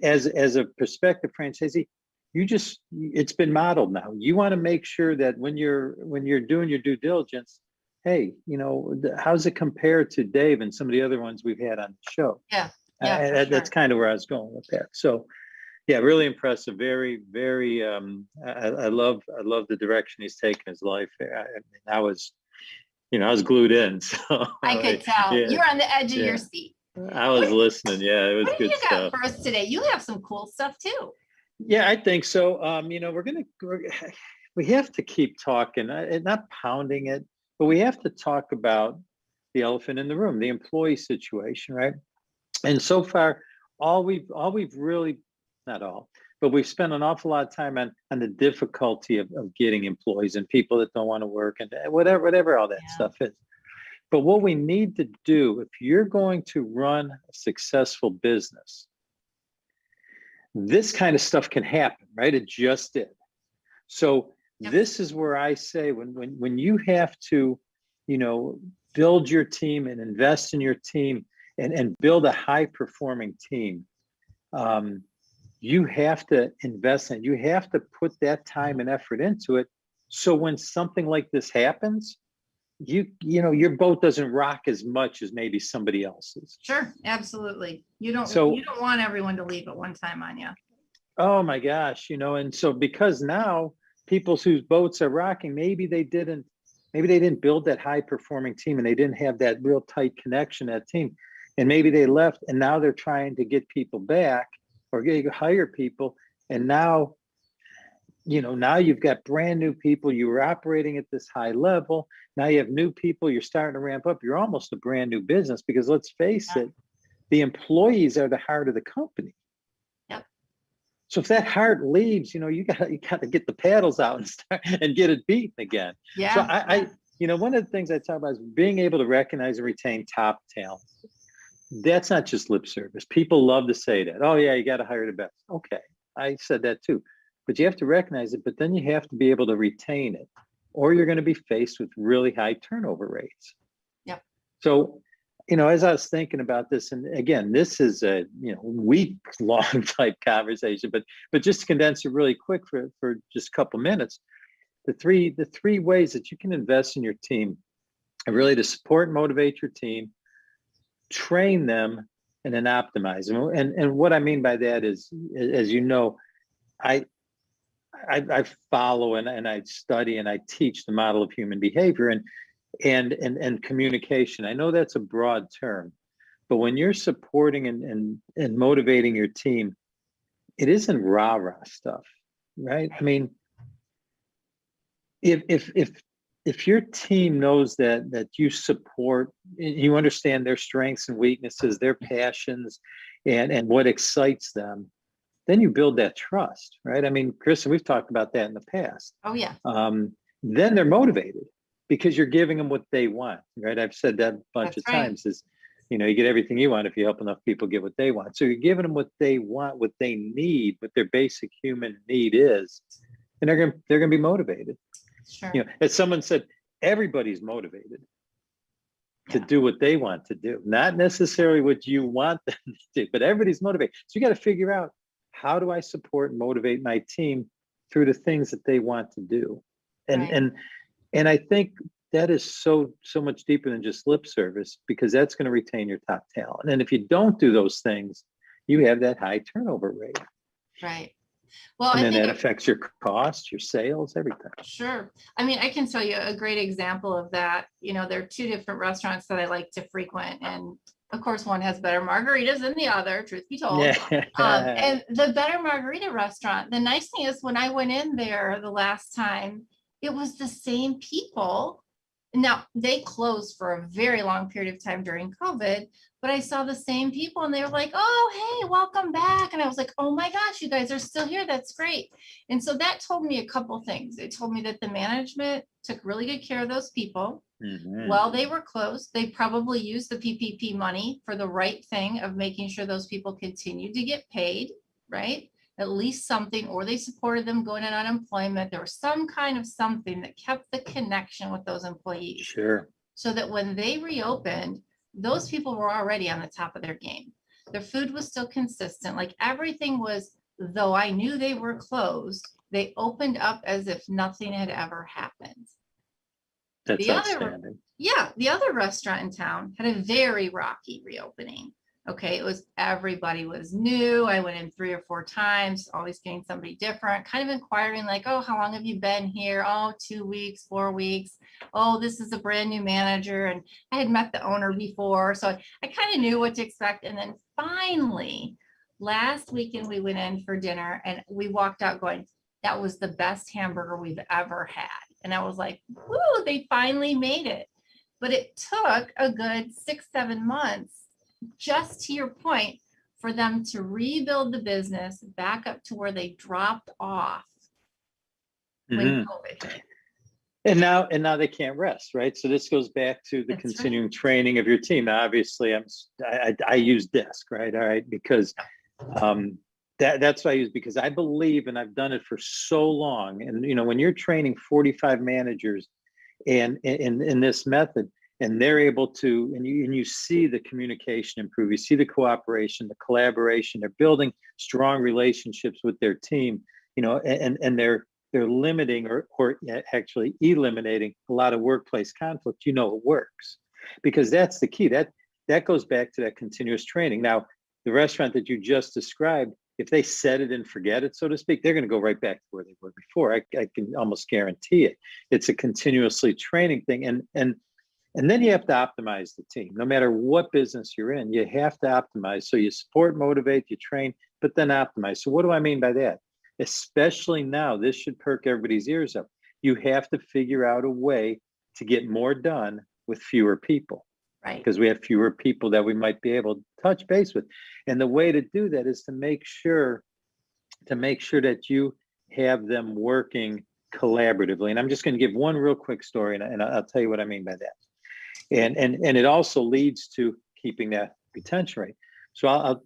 as a prospective franchisee, it's been modeled now. You want to make sure that when you're doing your due diligence, hey, how's it compared to Dave and some of the other ones we've had on the show? That's kind of where I was going with that. So, yeah, really impressive. Very, very. I love the direction he's taken his life. I was glued in. So I could tell you're on the edge of your seat. I was listening. Yeah, it was good stuff. What do you got for us today? You have some cool stuff too. Yeah, I think so. We have to keep talking, not pounding it, but we have to talk about the elephant in the room, the employee situation, right? And so far, we've really, not all, but we've spent an awful lot of time on the difficulty of getting employees and people that don't want to work and whatever all that stuff is. But what we need to do, if you're going to run a successful business, this kind of stuff can happen, right? It just did. So this is where I say when you have to, build your team and invest in your team and build a high performing team, you have to invest in it. You have to put that time and effort into it. So when something like this happens, your boat doesn't rock as much as maybe somebody else's. Sure, absolutely. You don't want everyone to leave at one time on you. Oh my gosh, and so because now people whose boats are rocking, maybe they didn't build that high performing team and they didn't have that real tight connection, that team. And maybe they left and now they're trying to get people back or hire people. And now, now you've got brand new people. You were operating at this high level. Now you have new people. You're starting to ramp up. You're almost a brand new business because let's face it, the employees are the heart of the company. Yep. So if that heart leaves, you got to get the paddles out and start and get it beaten again. Yeah. So I one of the things I talk about is being able to recognize and retain top talent. That's not just lip service. People love to say that. Oh yeah, you got to hire the best. Okay, I said that too. But you have to recognize it, but then you have to be able to retain it, or you're going to be faced with really high turnover rates. Yep. So, as I was thinking about this, and again, this is a week-long type conversation, but just to condense it really quick for just a couple minutes, the three ways that you can invest in your team are really to support and motivate your team, train them, and then optimize them. And what I mean by that is, as you know, I follow and I study and I teach the model of human behavior and communication. I know that's a broad term, but when you're supporting and motivating your team, it isn't rah-rah stuff, right? I mean, if your team knows that you support, you understand their strengths and weaknesses, their passions, and what excites them, then you build that trust, right? I mean, Kristen, we've talked about that in the past. Oh yeah. Then they're motivated because you're giving them what they want, right? I've said that a bunch of times is, you get everything you want if you help enough people get what they want. So you're giving them what they want, what they need, what their basic human need is, and they're going to be motivated. Sure. As someone said, everybody's motivated to do what they want to do, not necessarily what you want them to do, but everybody's motivated. So you got to figure out, how do I support and motivate my team through the things that they want to do? And I think that is so much deeper than just lip service, because that's going to retain your top talent. And if you don't do those things, you have that high turnover rate. Right. Well, and then that affects your costs, your sales, everything. Sure. I mean, I can tell you a great example of that. There are two different restaurants that I like to frequent, and of course, one has better margaritas than the other, truth be told. Yeah. And the better margarita restaurant, the nice thing is when I went in there the last time, it was the same people. Now, they closed for a very long period of time during COVID, but I saw the same people and they were like, oh, hey, welcome back. And I was like, oh my gosh, you guys are still here. That's great. And so that told me a couple things. It told me that the management took really good care of those people. Mm-hmm. While they were closed, they probably used the PPP money for the right thing of making sure those people continued to get paid, right? At least something, or they supported them going on unemployment. There was some kind of something that kept the connection with those employees. Sure. So that when they reopened, those people were already on the top of their game. Their food was still consistent. Like everything was, though I knew they were closed, they opened up as if nothing had ever happened. That's outstanding. The other restaurant in town had a very rocky reopening. Okay, everybody was new. I went in 3 or 4 times, always getting somebody different, kind of inquiring like, oh, how long have you been here? Oh, 2 weeks, 4 weeks. Oh, this is a brand new manager. And I had met the owner before, so I kind of knew what to expect. And then finally, last weekend, we went in for dinner and we walked out going, that was the best hamburger we've ever had. And I was like, woo, they finally made it. But it took a good 6-7 months, just to your point, for them to rebuild the business back up to where they dropped off when COVID hit. And now they can't rest, right? So this goes back to the continuing training of your team. Now, obviously, I use DISC, right? All right, because that's what I use, because I believe, and I've done it for so long. And when you're training 45 managers, and in this method, and they're able to, and you see the communication improve, you see the cooperation, the collaboration, they're building strong relationships with their team, and they're limiting or actually eliminating a lot of workplace conflict. It works, because that's the key. That goes back to that continuous training. Now, the restaurant that you just described, if they set it and forget it, so to speak, they're going to go right back to where they were before. I can almost guarantee it. It's a continuously training thing. And then you have to optimize the team. No matter what business you're in, you have to optimize. So you support, motivate, you train, but then optimize. So what do I mean by that? Especially now, this should perk everybody's ears up. You have to figure out a way to get more done with fewer people. Right. Because we have fewer people that we might be able to touch base with. And the way to do that is to make sure that you have them working collaboratively. And I'm just going to give one real quick story, and I'll tell you what I mean by that. And it also leads to keeping that retention rate. So I'll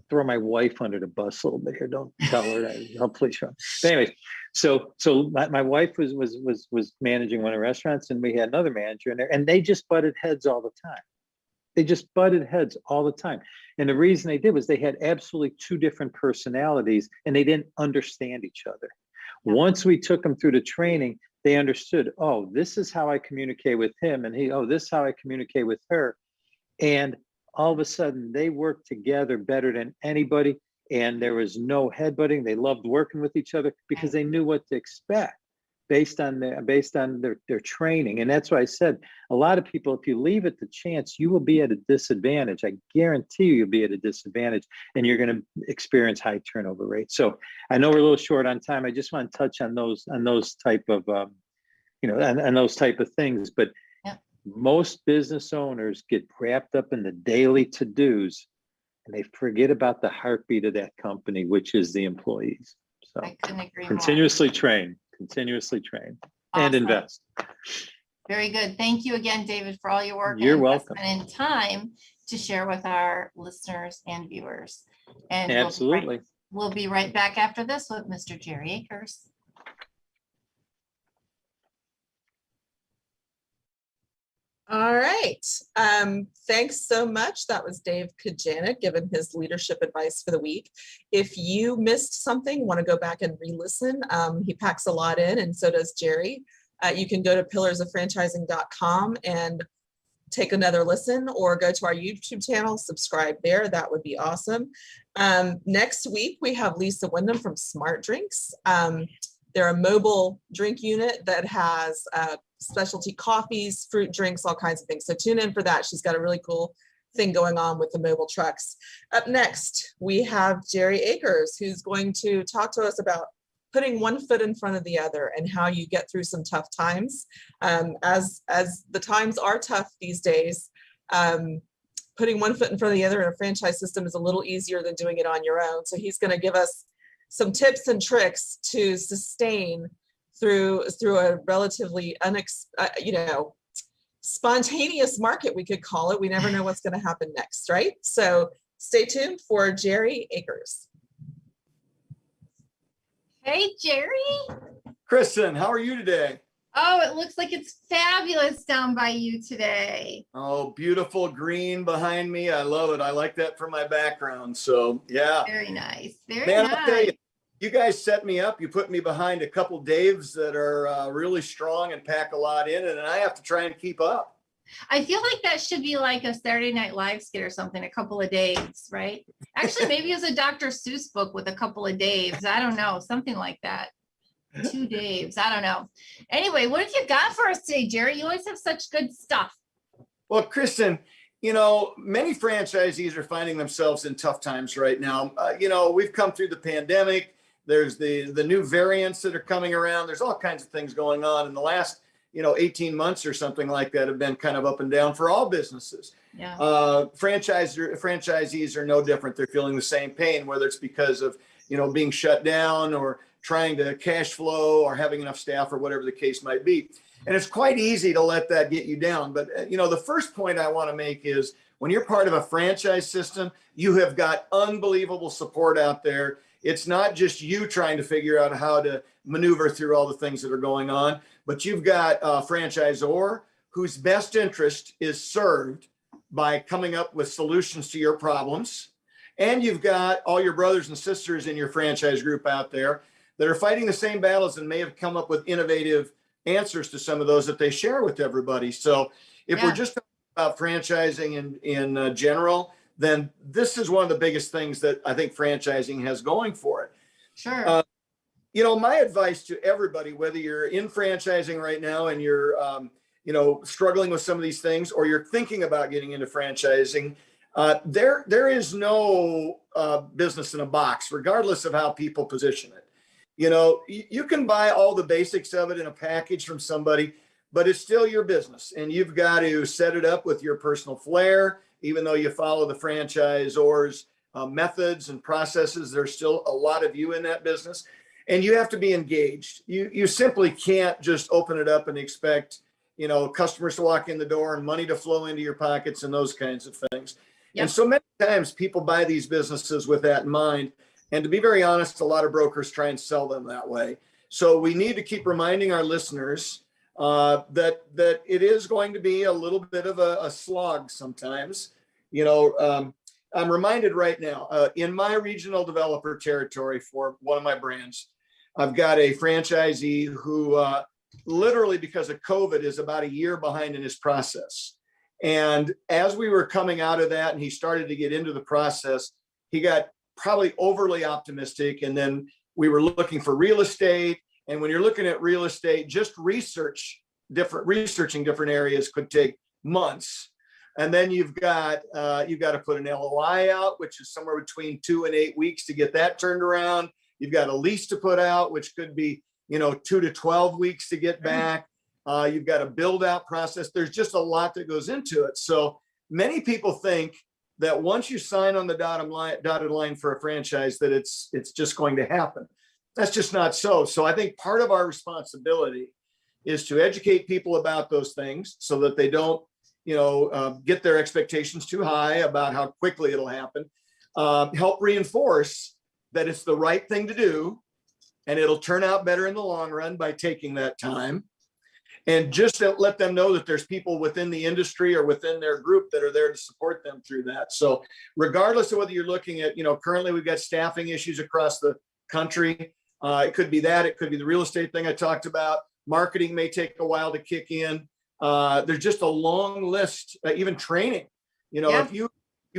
throw my wife under the bus a little bit here. Don't tell her. Hopefully she'll. But anyways, so my wife was managing one of the restaurants, and we had another manager in there, and they just butted heads all the time. They just butted heads all the time. And the reason they did was they had absolutely two different personalities, and they didn't understand each other. Once we took them through the training, they understood, oh, this is how I communicate with him, and this is how I communicate with her. And all of a sudden, they worked together better than anybody, and there was no headbutting. They loved working with each other because they knew what to expect based on their training. And that's why I said, a lot of people, if you leave it to chance, you will be at a disadvantage. I guarantee you'll be at a disadvantage, and you're going to experience high turnover rates. So I know we're a little short on time. I just want to touch on those type of on those type of things. But most business owners get wrapped up in the daily to-dos, and they forget about the heartbeat of that company, which is the employees. So I couldn't agree continuously more. train, and invest. Very good. Thank you again, David, for all your work. You're welcome. And time to share with our listeners and viewers. And absolutely. We'll be right back after this with Mr. Jerry Akers. All right. Thanks so much. That was Dave Kajanik giving his leadership advice for the week. If you missed something, want to go back and re-listen, he packs a lot in, and so does Jerry. You can go to pillarsoffranchising.com and take another listen, or go to our YouTube channel, subscribe there. That would be awesome. Next week, we have Lisa Wyndham from Smart Drinks. They're a mobile drink unit that has specialty coffees, fruit drinks, all kinds of things. So tune in for that. She's got a really cool thing going on with the mobile trucks. Up next, we have Jerry Akers, who's going to talk to us about putting one foot in front of the other and how you get through some tough times. As the times are tough these days, putting one foot in front of the other in a franchise system is a little easier than doing it on your own. So he's going to give us some tips and tricks to sustain through a relatively spontaneous market, we could call it. We never know what's going to happen next, right? So stay tuned for Jerry Akers. Hey, Jerry. Kristen, how are you today? Oh, it looks like it's fabulous down by you today. Oh, beautiful green behind me. I love it. I like that for my background. So yeah. Very nice. Very Man, nice. I'll tell you, you guys set me up. You put me behind a couple Daves that are really strong and pack a lot in, and I have to try and keep up. I feel like that should be like a Saturday Night Live skit or something, a couple of Daves, right? Actually, maybe it's a Dr. Seuss book with a couple of Daves. I don't know, something like that. 2 Daves, I don't know. Anyway, what have you got for us today, Jerry? You always have such good stuff. Well, Kristen, many franchisees are finding themselves in tough times right now. We've come through the pandemic. There's the new variants that are coming around. There's all kinds of things going on in the last 18 months or something like that have been kind of up and down for all businesses. Yeah. Franchisees are no different. They're feeling the same pain, whether it's because of, being shut down or trying to cash flow or having enough staff or whatever the case might be. And it's quite easy to let that get you down. But, the first point I want to make is when you're part of a franchise system, you have got unbelievable support out there. It's not just you trying to figure out how to maneuver through all the things that are going on, but you've got a franchisor whose best interest is served by coming up with solutions to your problems. And you've got all your brothers and sisters in your franchise group out there that are fighting the same battles and may have come up with innovative answers to some of those that they share with everybody. So if we're just talking about franchising in general, then this is one of the biggest things that I think franchising has going for it. Sure. My advice to everybody, whether you're in franchising right now and you're, struggling with some of these things, or you're thinking about getting into franchising, there is no business in a box, regardless of how people position it. You can buy all the basics of it in a package from somebody, but it's still your business, and you've got to set it up with your personal flair. Even though you follow the franchisor's methods and processes, there's still a lot of you in that business, and you have to be engaged. You simply can't just open it up and expect, customers to walk in the door and money to flow into your pockets and those kinds of things. Yep. And so many times people buy these businesses with that in mind. And to be very honest, a lot of brokers try and sell them that way. So we need to keep reminding our listeners that it is going to be a little bit of a slog sometimes. I'm reminded right now, in my regional developer territory for one of my brands, I've got a franchisee who literally, because of COVID, is about a year behind in his process. And as we were coming out of that and he started to get into the process, he got probably overly optimistic. And then we were looking for real estate. And when you're looking at real estate, just researching different areas could take months. And then you've got to put an LOI out, which is somewhere between 2 and 8 weeks to get that turned around. You've got a lease to put out, which could be 2 to 12 weeks to get back. You've got a build out process. There's just a lot that goes into it. So many people think that once you sign on the dotted line for a franchise, that it's just going to happen. That's just not so. So I think part of our responsibility is to educate people about those things so that they don't, get their expectations too high about how quickly it'll happen. Help reinforce that it's the right thing to do, and it'll turn out better in the long run by taking that time. And just to let them know that there's people within the industry or within their group that are there to support them through that. So regardless of whether you're looking at, currently we've got staffing issues across the country. It could be that, it could be the real estate thing I talked about. Marketing may take a while to kick in. There's just a long list, even training. If you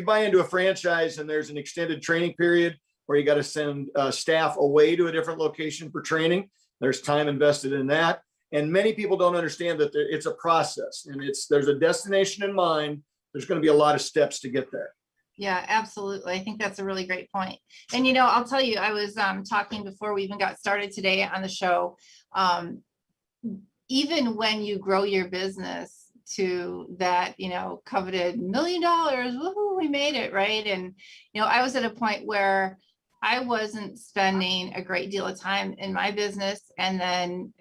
buy into a franchise and there's an extended training period where you got to send staff away to a different location for training, there's time invested in that. And many people don't understand that it's a process, and there's a destination in mind. There's going to be a lot of steps to get there. Yeah, absolutely. I think that's a really great point. And, I'll tell you, I was talking before we even got started today on the show. Even when you grow your business to that, coveted $1 million, woohoo, we made it, right? And, I was at a point where I wasn't spending a great deal of time in my business. And then,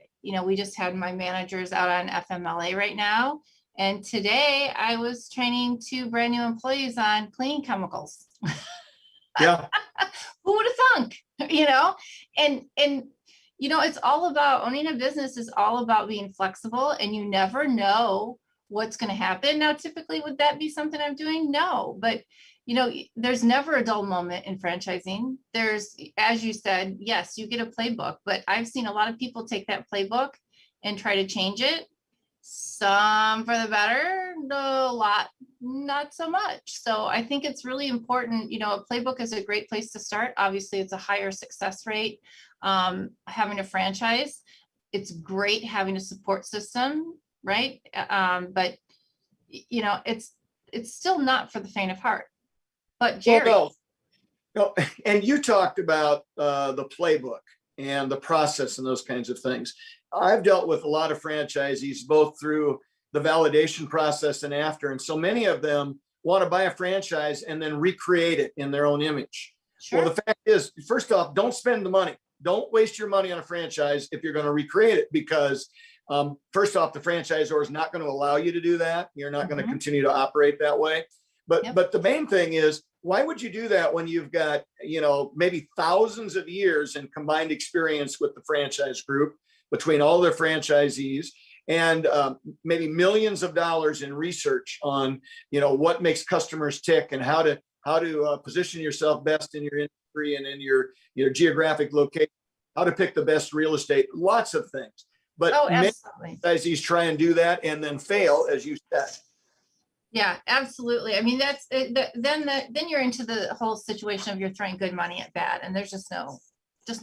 we just had my managers out on FMLA right now. And today I was training 2 brand new employees on cleaning chemicals. Yeah. Who would have thunk, and it's all about owning a business is all about being flexible, and you never know what's going to happen. Now, typically, would that be something I'm doing? No, but there's never a dull moment in franchising. There's, as you said, yes, you get a playbook, but I've seen a lot of people take that playbook and try to change it. Some for the better, a lot, not so much. So I think it's really important. A playbook is a great place to start. Obviously, it's a higher success rate. Having a franchise, it's great having a support system, right? But it's still not for the faint of heart. But Jerry, no, and you talked about the playbook and the process and those kinds of things. I've dealt with a lot of franchisees, both through the validation process and after. And so many of them want to buy a franchise and then recreate it in their own image. Sure. Well, the fact is, first off, don't spend the money. don't waste your money on a franchise if you're going to recreate it, because first off, the franchisor is not going to allow you to do that. You're not going to continue to operate that way. But the main thing is, why would you do that when you've got, maybe thousands of years in combined experience with the franchise group between all their franchisees, and maybe millions of dollars in research on, what makes customers tick and how to position yourself best in your industry and in your geographic location, how to pick the best real estate, lots of things. But many franchisees try and do that and then fail, as you said. Yeah, absolutely. I mean, that's then you're into the whole situation of you're throwing good money at bad, and there's just no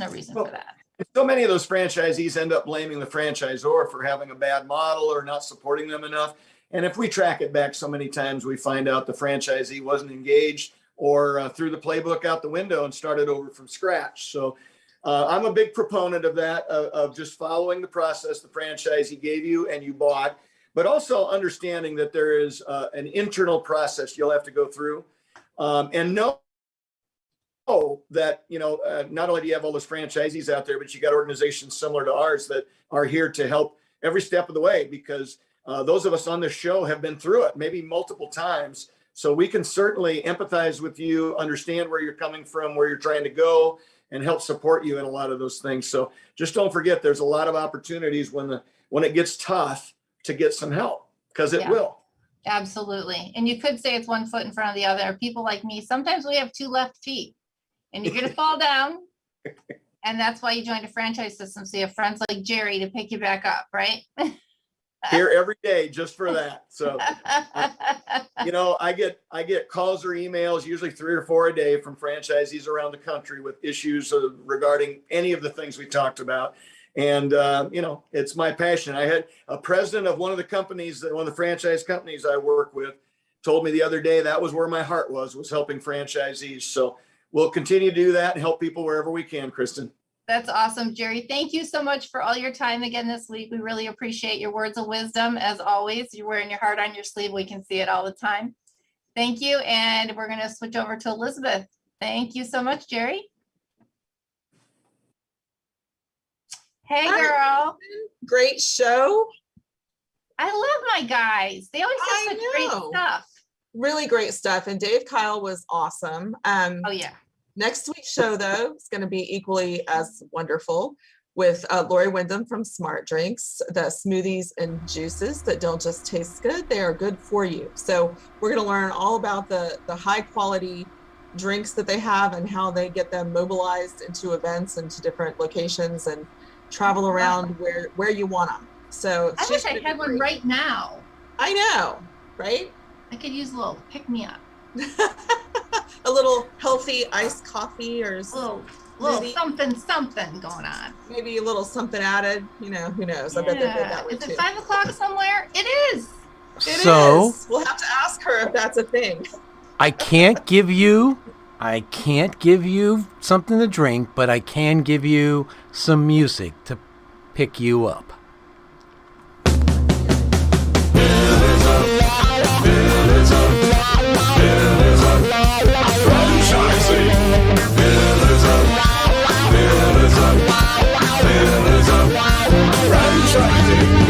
reason for that. So many of those franchisees end up blaming the franchisor for having a bad model or not supporting them enough. And if we track it back so many times, we find out the franchisee wasn't engaged or threw the playbook out the window and started over from scratch. So I'm a big proponent of that, of just following the process the franchisee gave you and you bought, but also understanding that there is an internal process you'll have to go through, and know that, not only do you have all those franchisees out there, but you got organizations similar to ours that are here to help every step of the way, because those of us on this show have been through it maybe multiple times. So we can certainly empathize with you, understand where you're coming from, where you're trying to go, and help support you in a lot of those things. So just don't forget, there's a lot of opportunities when it gets tough to get some help, because it will. Absolutely. And you could say it's one foot in front of the other. People like me, sometimes we have two left feet, and you're going to fall down. And that's why you joined a franchise system. So you have friends like Jerry to pick you back up, right? Here every day just for that. So, I get calls or emails, usually 3 or 4 a day, from franchisees around the country with issues regarding any of the things we talked about. And, it's my passion. I had a president of one of the franchise companies I work with told me the other day that was where my heart was helping franchisees. So we'll continue to do that and help people wherever we can, Kristen. That's awesome, Jerry. Thank you so much for all your time again this week. We really appreciate your words of wisdom. As always, you're wearing your heart on your sleeve. We can see it all the time. Thank you. And we're going to switch over to Elizabeth. Thank you so much, Jerry. Hey, girl. Great show. I love my guys. They always have such great stuff. Really great stuff. And Dave Keil was awesome. Oh, yeah. Next week's show, though, is going to be equally as wonderful, with Lori Wyndham from Smart Drinks, the smoothies and juices that don't just taste good, they are good for you. So we're going to learn all about the high quality drinks that they have and how they get them mobilized into events and to different locations and travel around where you want them. So I wish I had one right now. I know, right? I could use a little pick me up. A little healthy iced coffee or a little something going on. Maybe a little something added. Who knows? I bet they did that way too. Is it 5 o'clock somewhere? It is. It is. We'll have to ask her if that's a thing. I can't give you something to drink, but I can give you some music to pick you up. Franchising.